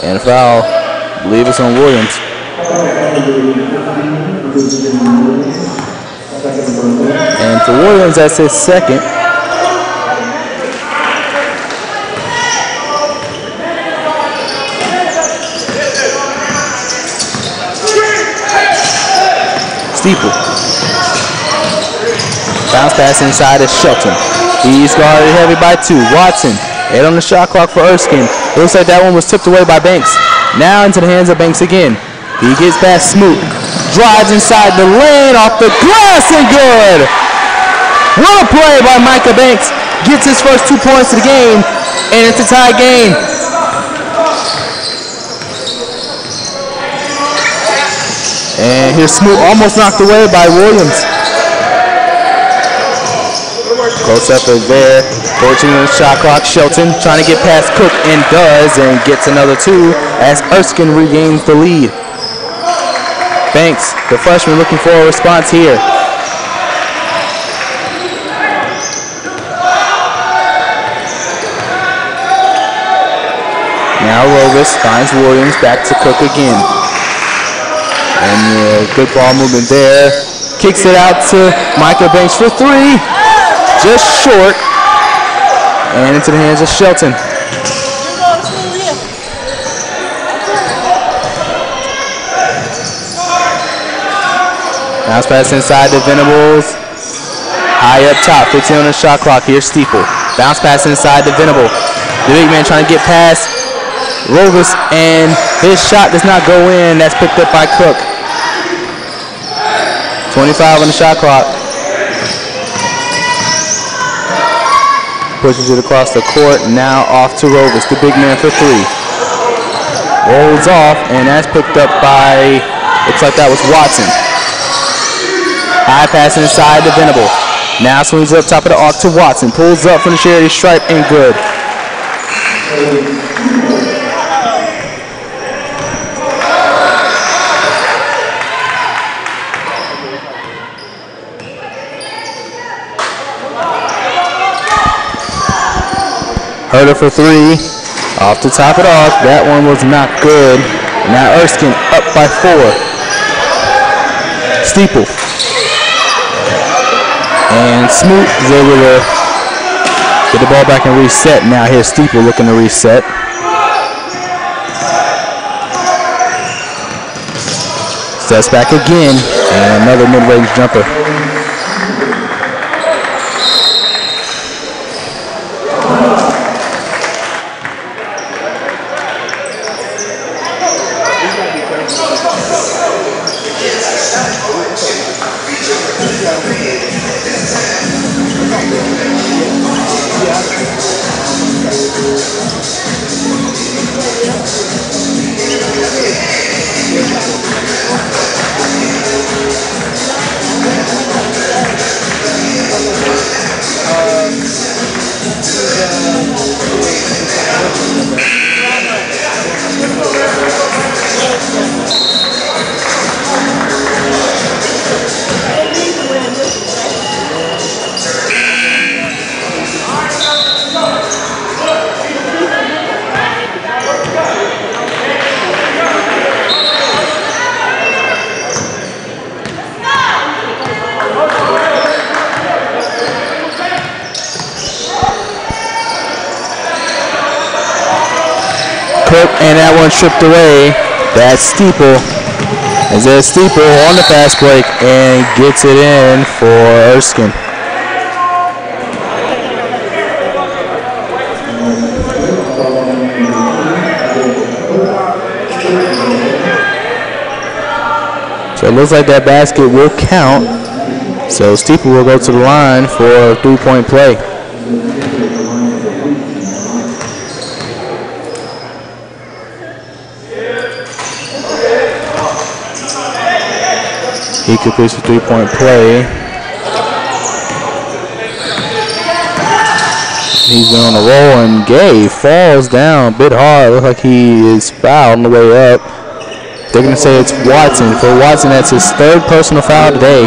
And a foul. I believe it's on Williams. And for Williams, that's his second. Steeple. Bounce pass inside is Shelton. He's guarded heavy by 2. Watson, 8 on the shot clock for Erskine. It looks like that one was tipped away by Banks. Now into the hands of Banks again. He gets past Smoot. Drives inside the lane off the glass and good. What a play by Micah Banks. Gets his first 2 points to the game, and it's a tie game. And here's Smoot almost knocked away by Williams. Close up is there. 14 on the shot clock. Shelton trying to get past Cook and does, and gets another 2 as Erskine regains the lead. Banks, the freshman, looking for a response here. Now Rovis finds Williams, back to Cook again. And good ball movement there. Kicks it out to Micah Banks for 3. Just short. And into the hands of Shelton. Bounce pass inside the Venables. High up top, 15 on the shot clock. Here's Steeple. Bounce pass inside the Venable. The big man trying to get past Rovis, and his shot does not go in. That's picked up by Cook. 25 on the shot clock. Pushes it across the court. Now off to Rovis, the big man for 3. Rolls off, and that's picked up by, looks like that was Watson. High pass inside to Venable. Now swings up top of the arc to Watson. Pulls up from the charity stripe and good. Herder for 3. Off the top of the arc. That one was not good. Now Erskine up by 4. Steeple. And Smoot is able to get the ball back and reset. Now here's Steeple looking to reset. Steps back again, and another mid-range jumper. Cook, and that one stripped away. That's Steeple. Isaiah Steeple on the fast break and gets it in for Erskine. So it looks like that basket will count. So Steeple will go to the line for a 3-point play. He completes the 3-point play. He's been on a roll, and Gay falls down a bit hard. Looks like he is fouled on the way up. They're going to say it's Watson. For Watson, that's his 3rd personal foul today.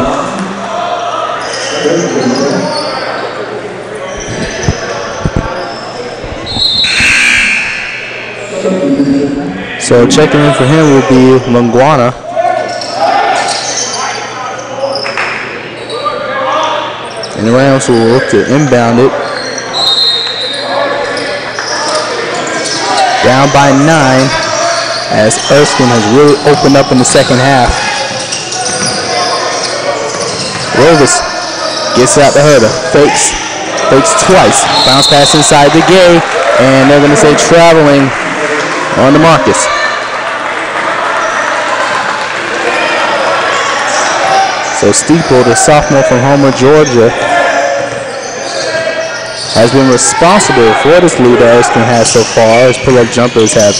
So checking in for him will be Languana. And the Rams will look to inbound it. Down by 9 as Erskine has really opened up in the second half. Rovis gets out the Herder. Fakes twice. Bounce pass inside the Gay. And they're going to say traveling on to Marcus. So Steeple, the sophomore from Homer, Georgia, has been responsible for this lead that Erskine has so far. His pull-up jumpers have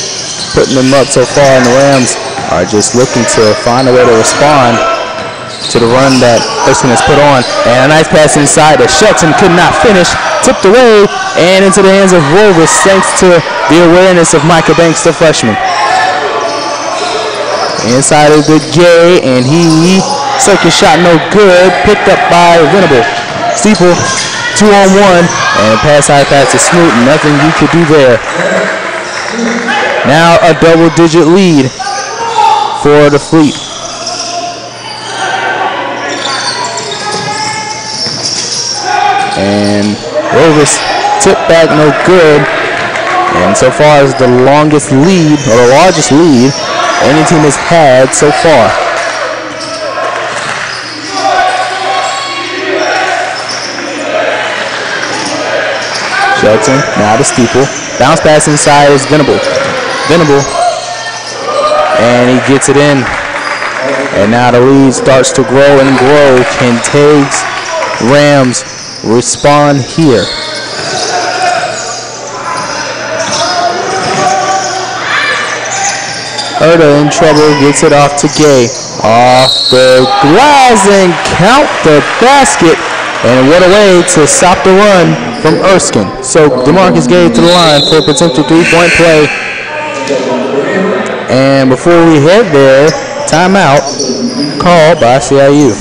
put them up so far, and the Rams are just looking to find a way to respond to the run that Erskine has put on. And a nice pass inside that Shelton could not finish. Tipped away and into the hands of Rovis thanks to the awareness of Micah Banks, the freshman. Inside of the Gay, and he circuit shot no good. Picked up by Venable. Steeple 2-on-1, and pass high pass to Smoot. Nothing you could do there. Now a double-digit lead for the Fleet. And Rovis tipped back no good. And so far is the longest lead, or the largest lead any team has had so far. Shelton, now to Steeple. Bounce pass inside is Venable. And he gets it in. And now the lead starts to grow and grow. Can Tags Rams respond here? Erda in trouble, gets it off to Gay. Off the glass and count the basket. And what a way to stop the run from Erskine. So DeMarcus Gay to the line for a potential 3-point play. And before we head there, timeout called by CIU.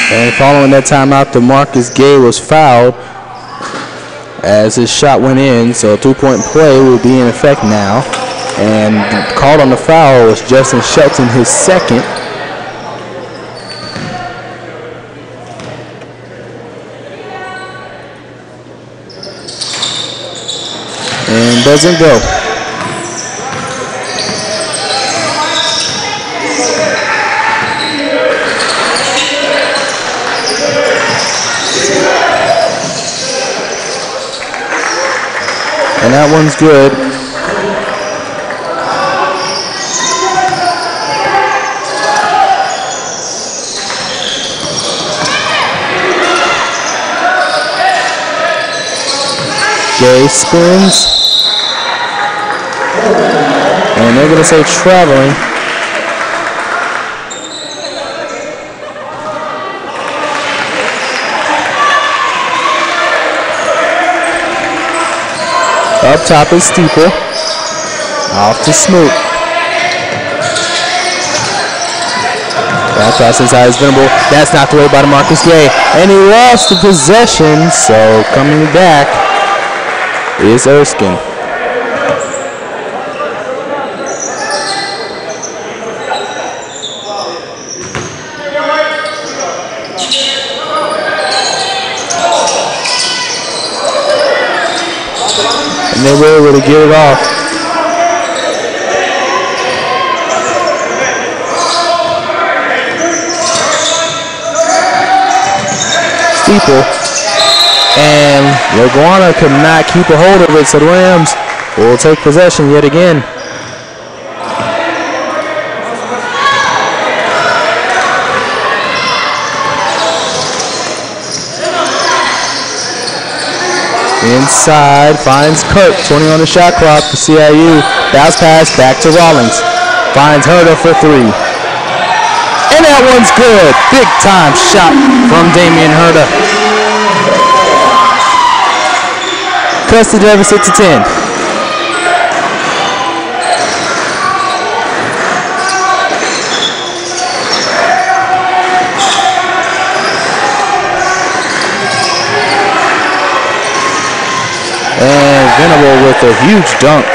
And following that timeout, DeMarcus Gay was fouled as his shot went in. So a 2-point play will be in effect now. And called on the foul was Justin Shelton, his second. and doesn't go. And that one's good. Gay spins. And they're going to say traveling. Up top is Steeple. Off to Smoot. That cross inside is Venable. That's knocked away by DeMarcus Gay. And he lost the possession, so coming back is Erskine. And they were able to get it off. Steeple. And Laguana could not keep a hold of it, so the Rams will take possession yet again. Inside, finds Kirk, 20 on the shot clock for CIU. Bounce pass back to Rawlings. Finds Herta for three. And that one's good. Big time shot from Damian Herta. Cuts the deficit to 10. And Venable with a huge dunk.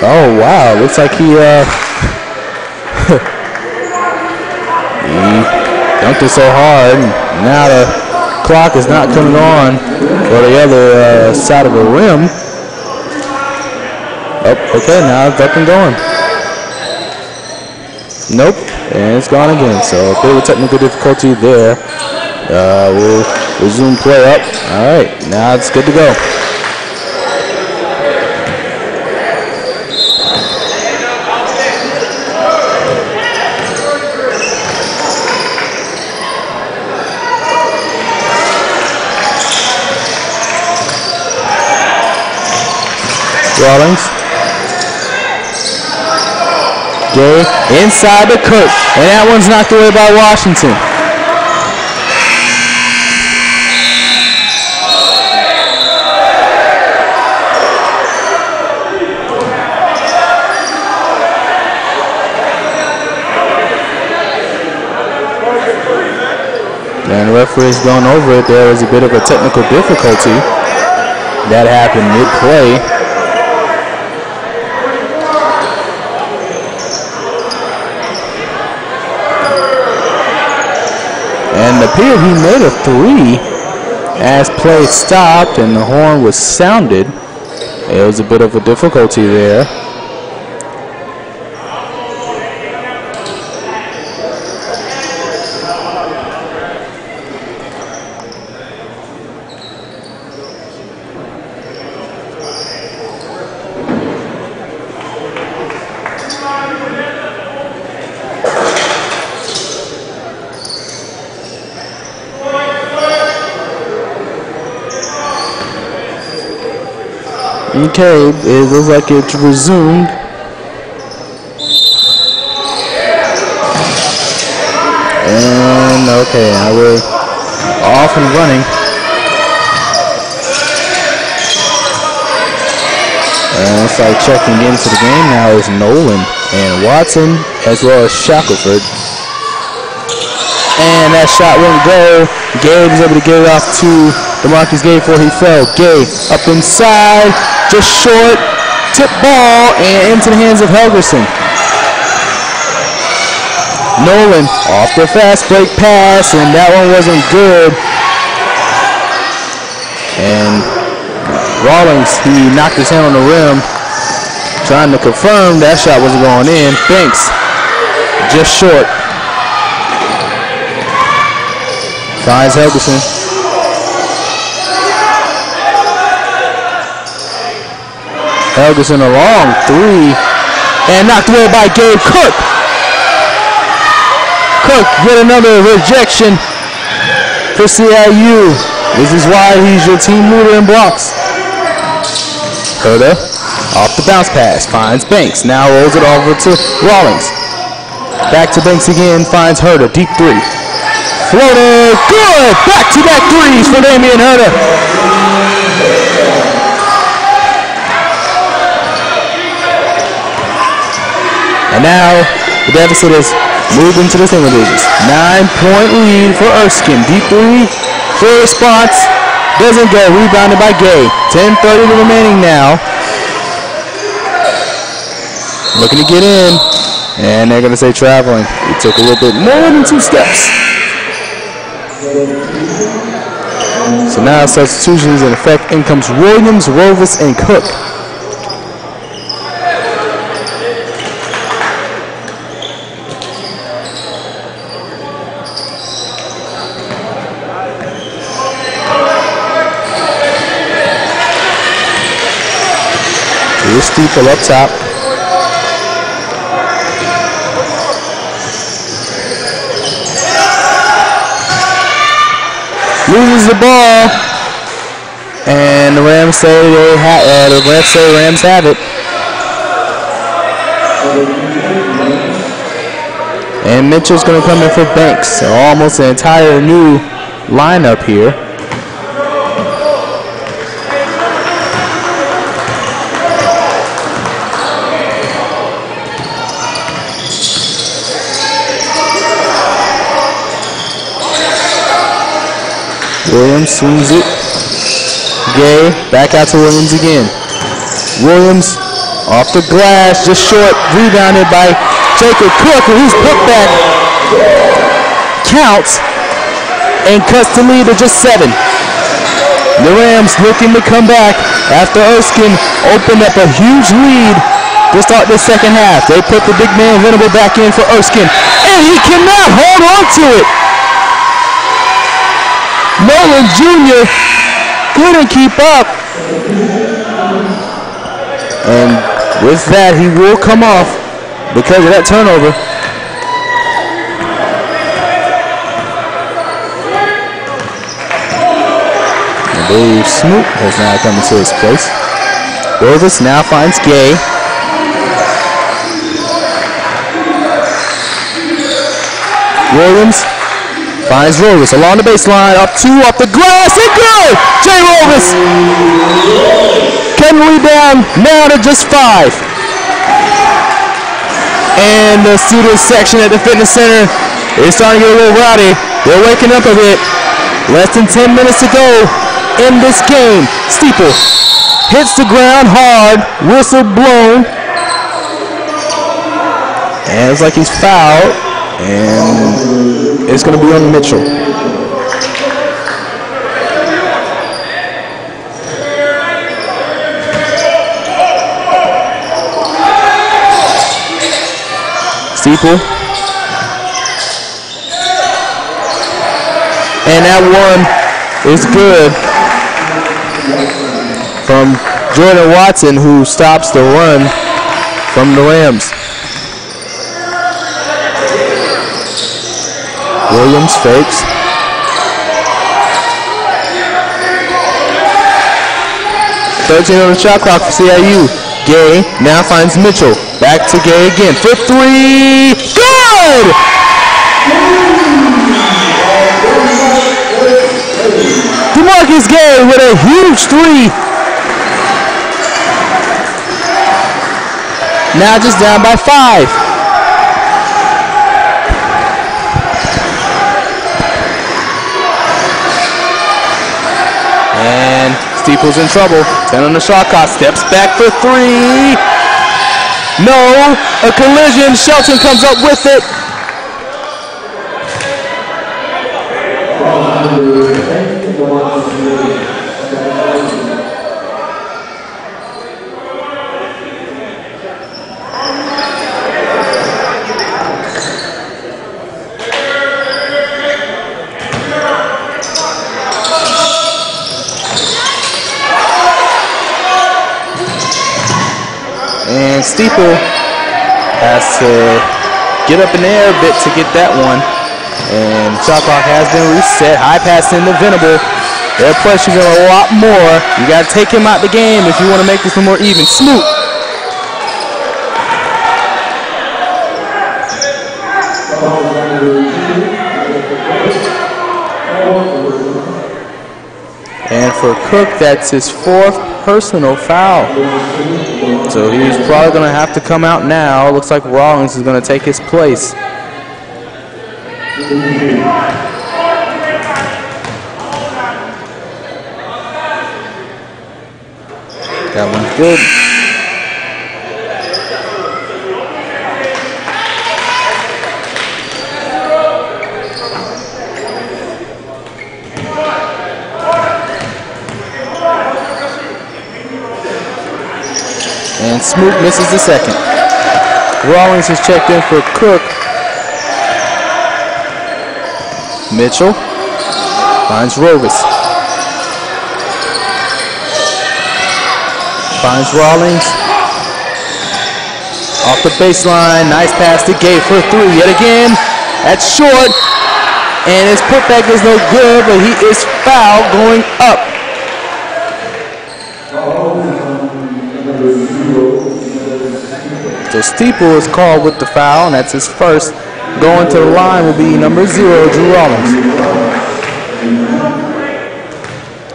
Oh wow, looks like he dunked it so hard. Now the clock is not coming on for the other side of the rim. Oh, okay, now it's up and going. Nope, and it's gone again. So a bit of technical difficulty there. We'll resume play up. All right, now it's good to go. Rawlings. Gay inside to Kirk, and that one's knocked away by Washington. And the referee's gone over it. There was a bit of a technical difficulty that happened mid-play. And it appeared he made a three as play stopped and the horn was sounded. It was a bit of a difficulty there. Okay, it looks like it's resumed. And okay, now we're off and running. And it's like checking into the game now is Nolan and Watson as well as Shackelford. And that shot won't go. Gay was able to get it off to DeMarcus Gay before he fell. Gay up inside, just short, tip ball, and into the hands of Helgerson. Nolan off the fast break pass, and that one wasn't good. And Rawlings, he knocked his hand on the rim, trying to confirm that shot wasn't going in. Banks, just short. Finds Helgeson. Helgeson a long three, and knocked away by Gabe Cook. Cook get another rejection for CIU. This is why he's your team leader in blocks. Herder off the bounce pass, finds Banks. Now rolls it over to Rawlings. Back to Banks again, finds Herder, deep three. Floater, good! Back-to-back threes for Damian Herder. And now the deficit is moved into the single digits. 9-point lead for Erskine. Deep three, full response, doesn't go. Rebounded by Gay. 10:30 remaining now. Looking to get in, and they're going to say traveling. It took a little bit more than 2 steps. So now substitutions in effect. In comes Williams, Rovis, and Cook. Here's Steeple up top. Loses the ball, and the Rams say Rams have it. And Mitchell's going to come in for Banks. So almost an entire new lineup here. Williams swings it. Gay, back out to Williams again. Williams off the glass, just short, rebounded by Jacob Cook, who's put back. Counts and cuts the lead to just 7. The Rams looking to come back after Erskine opened up a huge lead to start the second half. They put the big man Venable back in for Erskine, and he cannot hold on to it. Nolan Jr. couldn't keep up. And with that, he will come off because of that turnover. I believe Snoop has now come into his place. Rovis now finds Gay. Williams finds Rovis along the baseline, up 2, off the glass, and good! Jay Rovis cutting lead down now to just 5. And the student section at the fitness center is starting to get a little rowdy. They're waking up a bit. Less than 10 minutes to go in this game. Steeple hits the ground hard, whistle blown. And it's like he's fouled. And it's going to be on Mitchell. Steeple. And that one is good from Jordan Watson, who stops the run from the Rams. Williams fakes. $13 on the shot clock for CIU. Gay now finds Mitchell. Back to Gay again. For 3. Good! DeMarcus Gay with a huge 3. Now just down by 5. And Steeple's in trouble. 10 on the shot clock. Steps back for 3. No. A collision. Shelton comes up with it. And Steeple has to get up in the air a bit to get that one. And shot clock has been reset. High pass into Venable. They're pressuring a lot more. You got to take him out the game if you want to make this one more even. Smoot. And for Cook, that's his 4th personal foul. So he's probably going to have to come out now. Looks like Rawlings is going to take his place. That one's good. And Smoot misses the second. Rawlings has checked in for Cook. Mitchell finds Rovis. Finds Rawlings. Off the baseline. Nice pass to Gay for 3. Yet again. That's short. And his putback is no good, but he is fouled going up. So Steeple is called with the foul, and that's his first. Going to the line will be number 0, Drew Rawlings.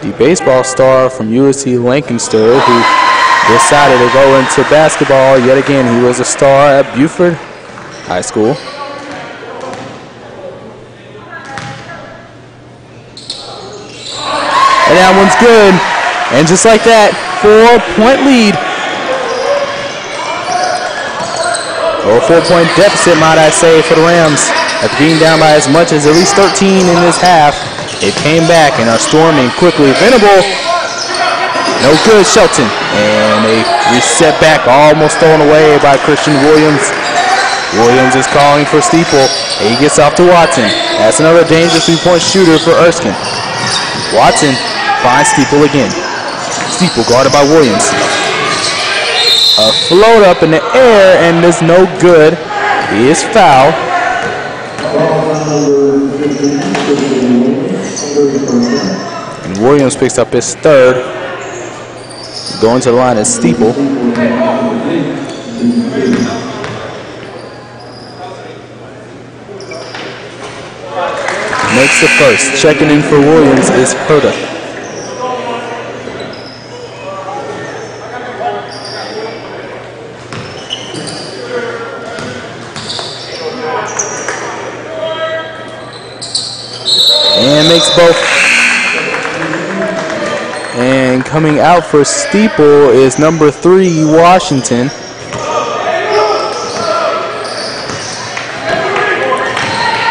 The baseball star from USC Lancaster who decided to go into basketball yet again. He was a star at Buford High School. And that one's good. And just like that, 4-point lead. Or a 4-point deficit, might I say, for the Rams. After being down by as much as at least 13 in this half, it came back and are storming quickly. Venable, no good. Shelton, and a reset back, almost thrown away by Christian Williams. Williams is calling for Steeple. He gets off to Watson. That's another dangerous 3-point shooter for Erskine. Watson finds Steeple again. Steeple guarded by Williams. A float up in the air, and there's no good. He is fouled. And Williams picks up his 3rd. Going to the line is Steeple. Makes the first. Checking in for Williams is Herta. And makes both. And coming out for Steeple is number 3, Washington.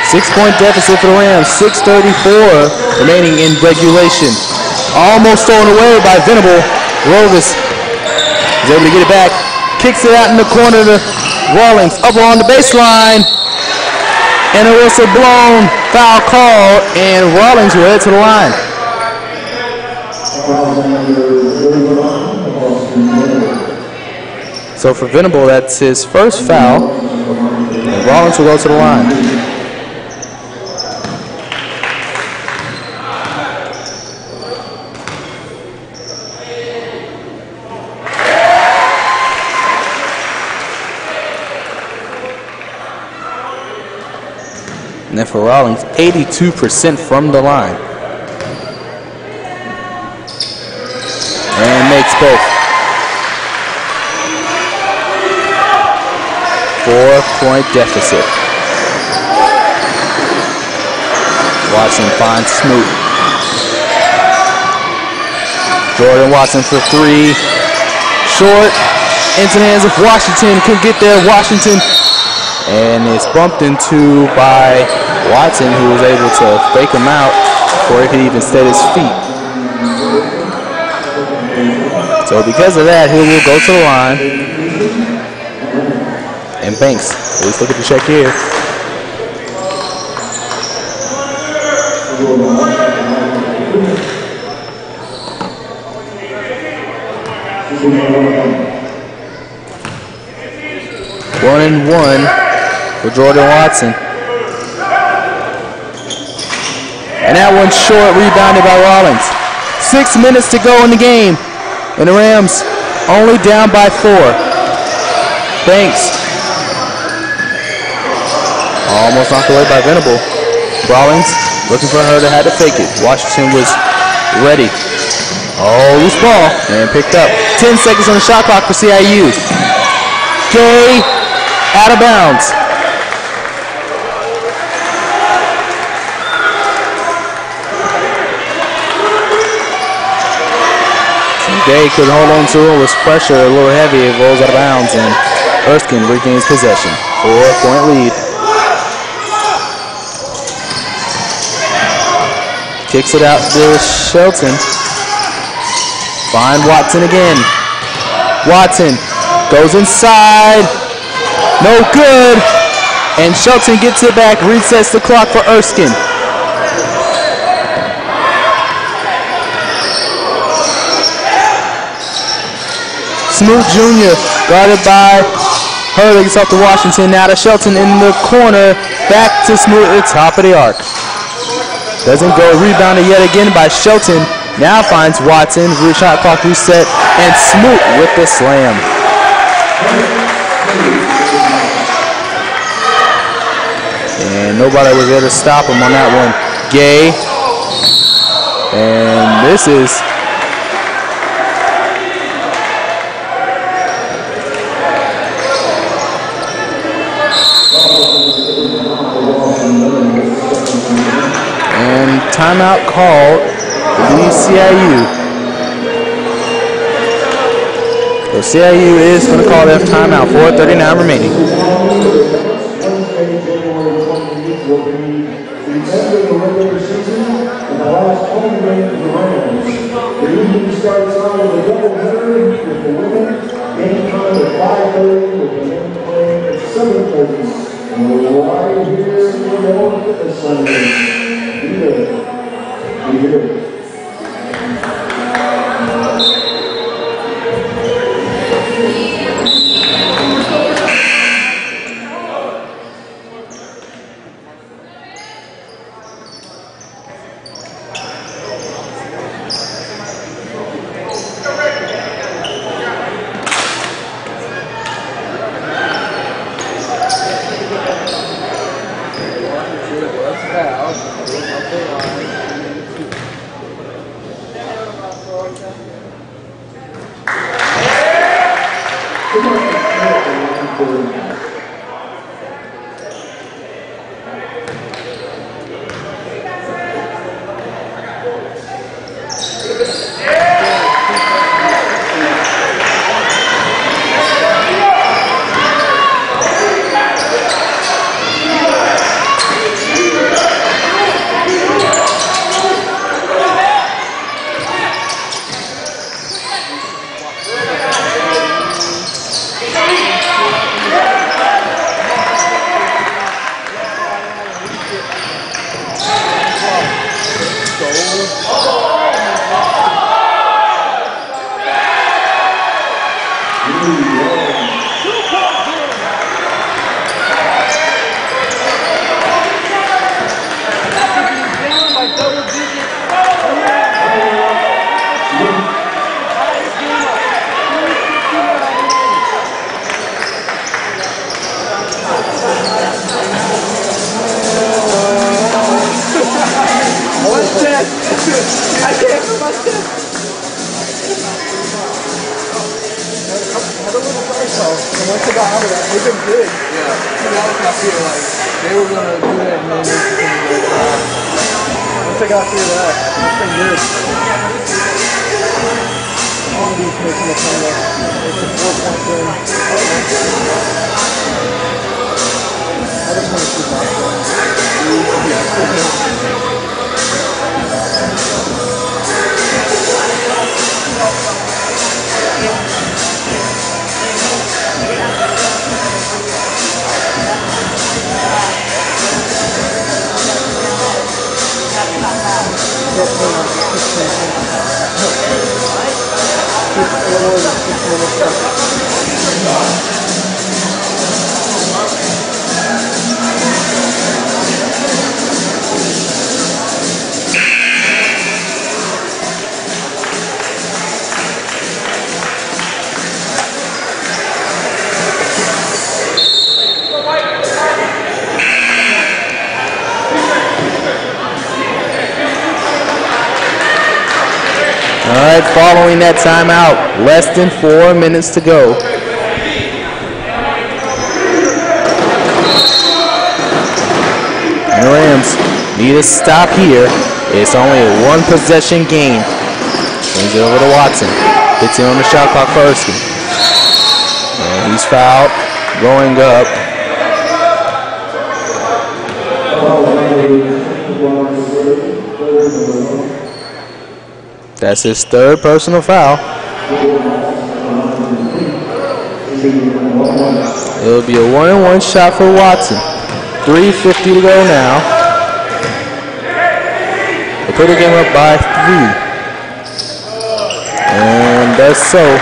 Six-point deficit for the Rams, 6:34 remaining in regulation. Almost thrown away by Venable. Rovis is able to get it back. Kicks it out in the corner to Rawlings. Up on the baseline. And a whistle blown. Foul call. And Rawlings will head to the line. So for Venable, that's his first foul. And Rawlings will go to the line. And then for Rawlings, 82% from the line. And makes both. 4-point deficit. Watson finds Smoot. Jordan Watson for 3. Short. Into the hands of Washington. Could get there. Washington. And it's bumped into by Watson, who was able to fake him out before he could even set his feet. So because of that, he will go to the line. And Banks, let's look at the check here. 1-1 for Jordan Watson. And that one's short, rebounded by Rollins. 6 minutes to go in the game. And the Rams only down by 4. Banks. Almost knocked away by Venable. Rollins looking for her to have to fake it. Washington was ready. Oh, loose ball. And picked up. 10 seconds on the shot clock for CIU. Gay out of bounds. Gay couldn't hold on to it. Was pressure a little heavy. It rolls out of bounds. And Erskine regains possession. 4-point lead. Kicks it out to Shelton. Find Watson again. Watson goes inside. No good. And Shelton gets it back. Resets the clock for Erskine. Smoot Jr. guarded by Hurley. Gets off to Washington. Now to Shelton in the corner. Back to Smoot at the top of the arc. Doesn't go. Rebounded yet again by Shelton. Now finds Watson. Shot clock reset. And Smoot with the slam. And nobody was there to stop him on that one. Gay. And this is... And timeout called for the CIU. So CIU is going to call their timeout. 4:39 remaining. Will be the end of the regular season and the last home game of the Rams. The evening starts out with a doubleheader with the women game time at 5:30 with the men playing at 7:30. And we're right here in the North Fitness Center. Be there. Be here. right, following that timeout, less than 4 minutes to go. And the Rams need a stop here. It's only a 1 possession game. Brings it over to Watson. Gets in on the shot clock for Erskine. And he's fouled, going up. That's his 3rd personal foul. It'll be a 1-and-1 shot for Watson. 3:50 to go now. They put the game up by 3. And that's so.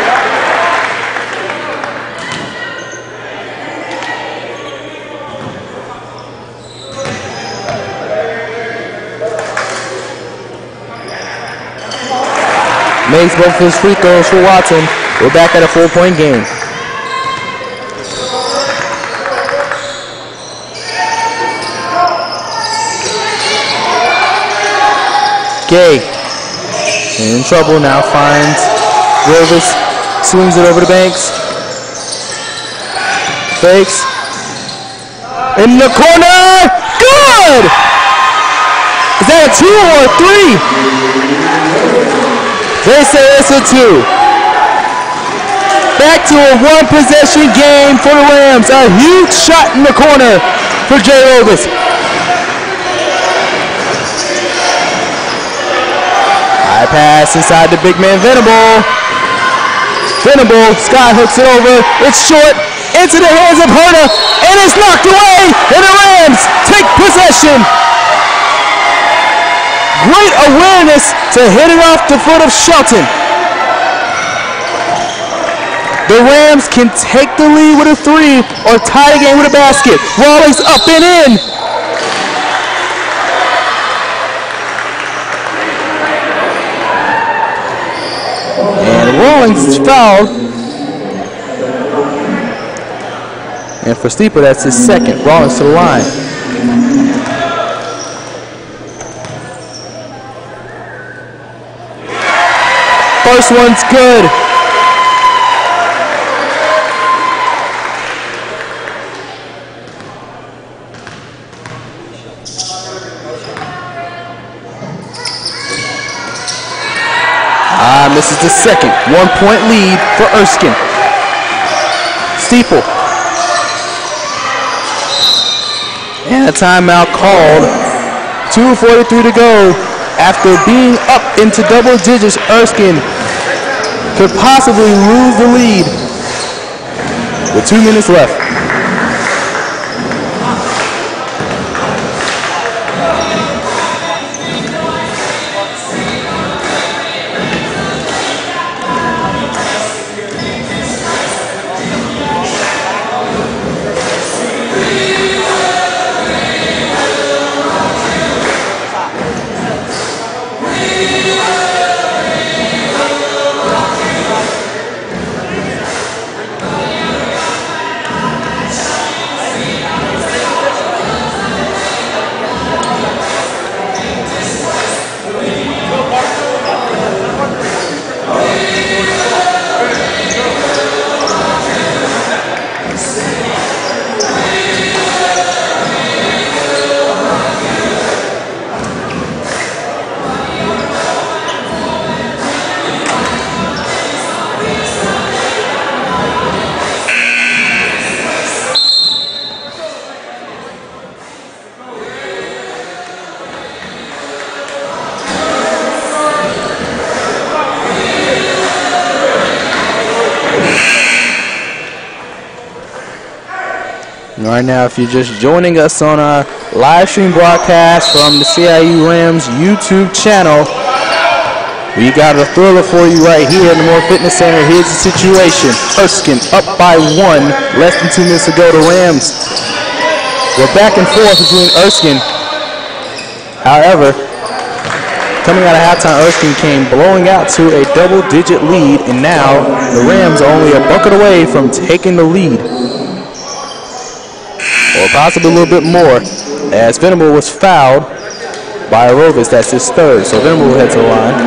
Makes both his free throws for Watson. We're back at a 4-point game. Gay in trouble now, finds Rovis, swings it over the Banks. Fakes. In the corner! Good! Is that a 2 or a 3? They say it's a 2. Back to a 1 possession game for the Rams. A huge shot in the corner for Jay Rovis. High pass inside the big man Venable. Venable, Scott hooks it over. It's short into the hands of Herta, and it's knocked away. And the Rams take possession. Great awareness to hit it off the foot of Shelton. The Rams can take the lead with a 3 or tie the game with a basket. Rawlings up and in. And Rawlings is fouled. And for Steeper, that's his 2nd. Rawlings to the line. First one's good. This is the 2nd 1-point lead for Erskine. Steeple. And a timeout called. 2:43 to go. After being up into double digits, Erskine could possibly lose the lead with 2 minutes left. Right now, if you're just joining us on our live stream broadcast from the CIU Rams YouTube channel, we got a thriller for you right here in the Moore Fitness Center. Here's the situation. Erskine up by 1, less than 2 minutes to go. The Rams were back and forth between Erskine. However, coming out of halftime, Erskine came blowing out to a double-digit lead, and now the Rams are only a bucket away from taking the lead. Or possibly a little bit more, as Venable was fouled by Rovis. That's his 3rd, so Venable will head to the line.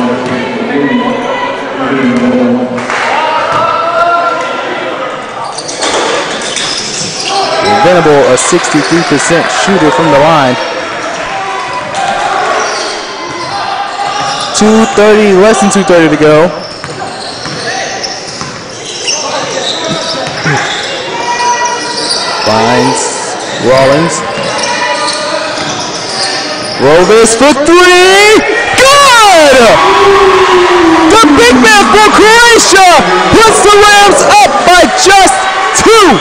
Venable, a 63% shooter from the line. 2:30, less than 2:30 to go. Finds Rawlings. Rovis for three. Good! The big man for Croatia puts the Rams up by just 2.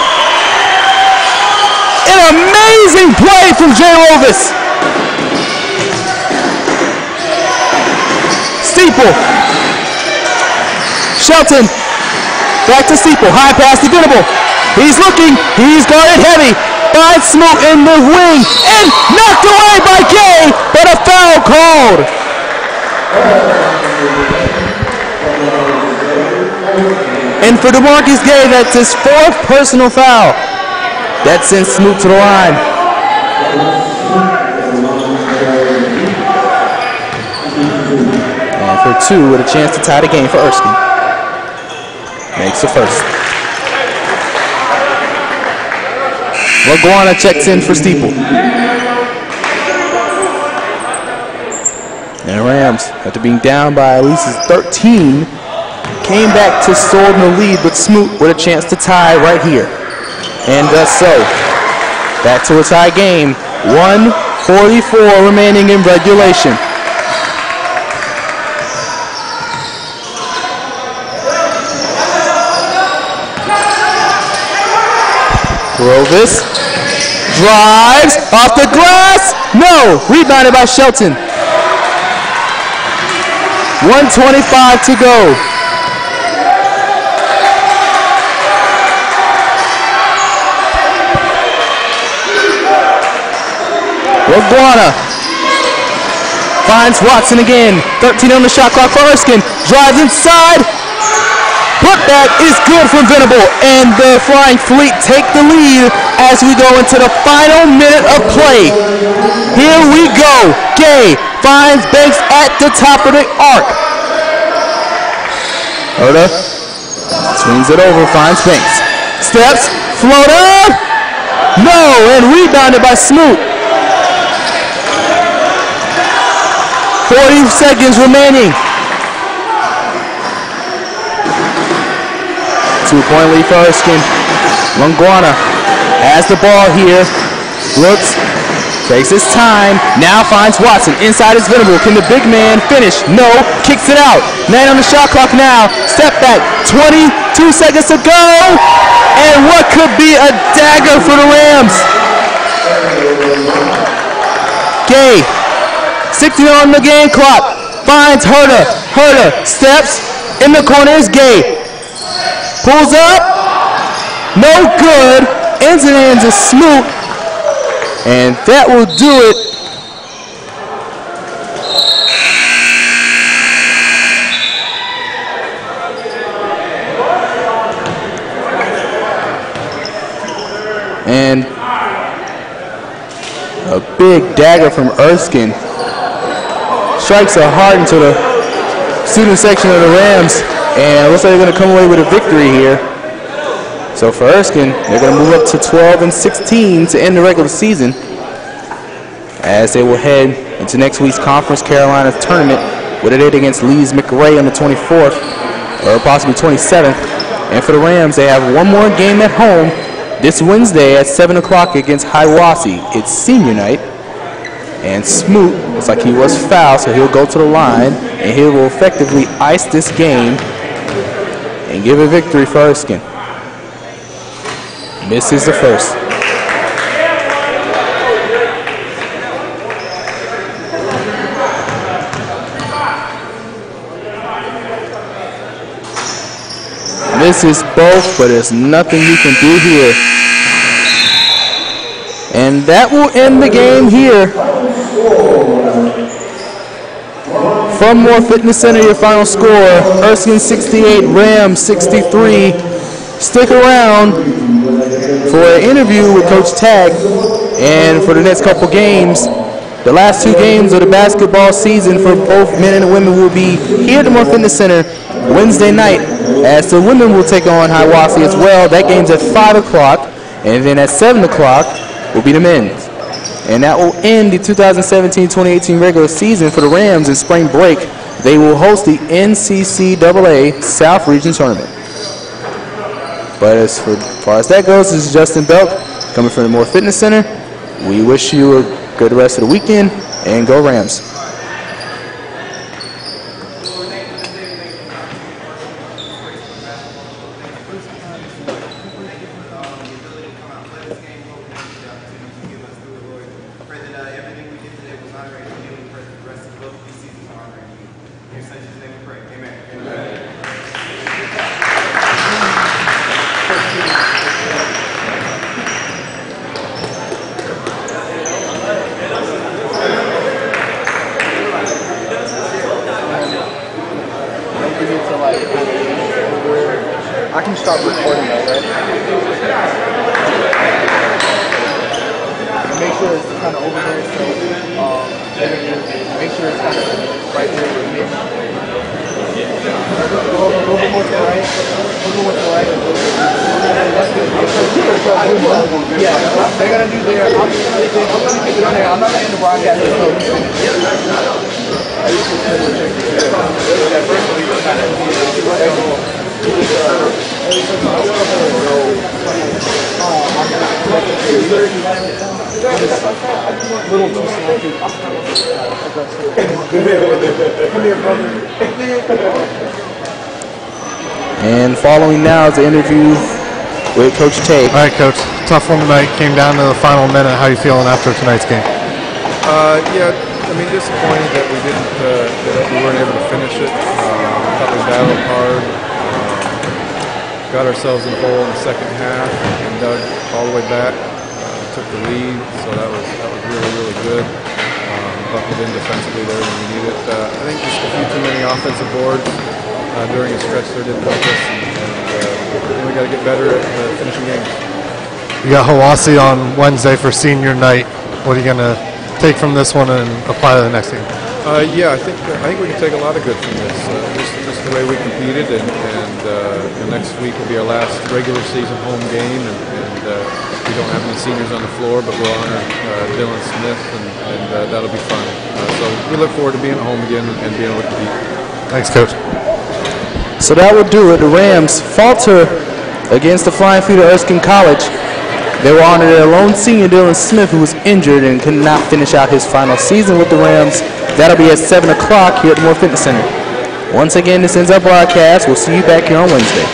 An amazing play from Jay Rovis. Steeple. Shelton. Back to Steeple. High pass to Venable. He's looking. He's guarded heavy. Finds Smoot in the wing. And knocked away by Gay. But a foul called. And for DeMarcus Gay, that's his 4th personal foul. That sends Smoot to the line. And for 2 with a chance to tie the game for Erskine. Makes the first. Laguana checks in for Steeple. And the Rams, after being down by at least 13, came back to Sword in the lead, but Smoot with a chance to tie right here. And does so. Back to a tie game. 1:44 remaining in regulation. Rovis drives off the glass. No, rebounded by Shelton. 1:25 to go. Laguana finds Watson again. 13 on the shot clock for Erskine. Drives inside. Putback is good from Venable, and the Flying Fleet take the lead as we go into the final minute of play. Here we go. Gay finds Banks at the top of the arc. Herta swings it over, finds Banks. Steps, floater. No, and rebounded by Smoot. 40 seconds remaining. 2-point lead for Erskine. Laguana has the ball here. Looks, takes his time. Now finds Watson. Inside is Venable. Can the big man finish? No. Kicks it out. 9 on the shot clock now. Step back. 22 seconds to go. And what could be a dagger for the Rams? Gay. 60 on the game clock. Finds Herta. Herta steps. In the corner is Gay. Pulls up. No good. Ends and ends of Smoot. And that will do it. And a big dagger from Erskine. Strikes are hard into the student section of the Rams. And it looks like they're going to come away with a victory here. So for Erskine, they're going to move up to 12-16 to end the regular season, as they will head into next week's Conference Carolina tournament with a date against Lee's McRae on the 24th or possibly 27th. And for the Rams, they have one more game at home this Wednesday at 7 o'clock against Hiawassee. It's senior night. And Smoot looks like he was fouled, so he'll go to the line, and he will effectively ice this game and give a victory for Erskine. Misses the first. Misses both, but there's nothing you can do here. And that will end the game here. From Moore Fitness Center, your final score, Erskine 68, Rams 63. Stick around for an interview with Coach Tagg, and for the next couple games, the last 2 games of the basketball season for both men and women will be here at the Moore Fitness Center Wednesday night, as the women will take on Hiawassee as well. That game's at 5 o'clock, and then at 7 o'clock will be the men's. And that will end the 2017-2018 regular season for the Rams in spring break. They will host the NCCAA South Region Tournament. But as far as that goes, this is Justin Belk coming from the Moore Fitness Center. We wish you a good rest of the weekend, and go Rams. I can stop recording though, right? Make sure it's kind of over there, so make sure it's kind of right there with me. A little bit more to the right. A little more to the right. That's good. Yeah, they're gonna do their. I'm gonna keep it on there. I'm not letting the broadcast go. And following now is the interview with Coach Tay. All right, Coach. Tough one tonight. Came down to the final minute. How are you feeling after tonight's game? Yeah, I mean, disappointed that we didn't, that we weren't able to finish it. Thought we battled hard. Got ourselves in the hole in the second half and dug all the way back. Took the lead, so that was really, really good. Buckled in defensively there when we needed it. I think just a few too many offensive boards during a stretch there didn't help us, and we got to get better at finishing games. You got Hiawassee on Wednesday for senior night. What are you going to take from this one and apply to the next game? Yeah, I think we can take a lot of good from this. Just the way we competed, and next week will be our last regular season home game, and we don't have any seniors on the floor, but we'll honor Dylan Smith, and that'll be fun. So we look forward to being at home again and being able to compete. Thanks, Coach. So that will do it. The Rams falter against the Flying Feet of Erskine College. They will honor their lone senior, Dylan Smith, who was injured and could not finish out his final season with the Rams. That'll be at 7 o'clock here at the Moore Fitness Center. Once again, this ends our broadcast. We'll see you back here on Wednesday.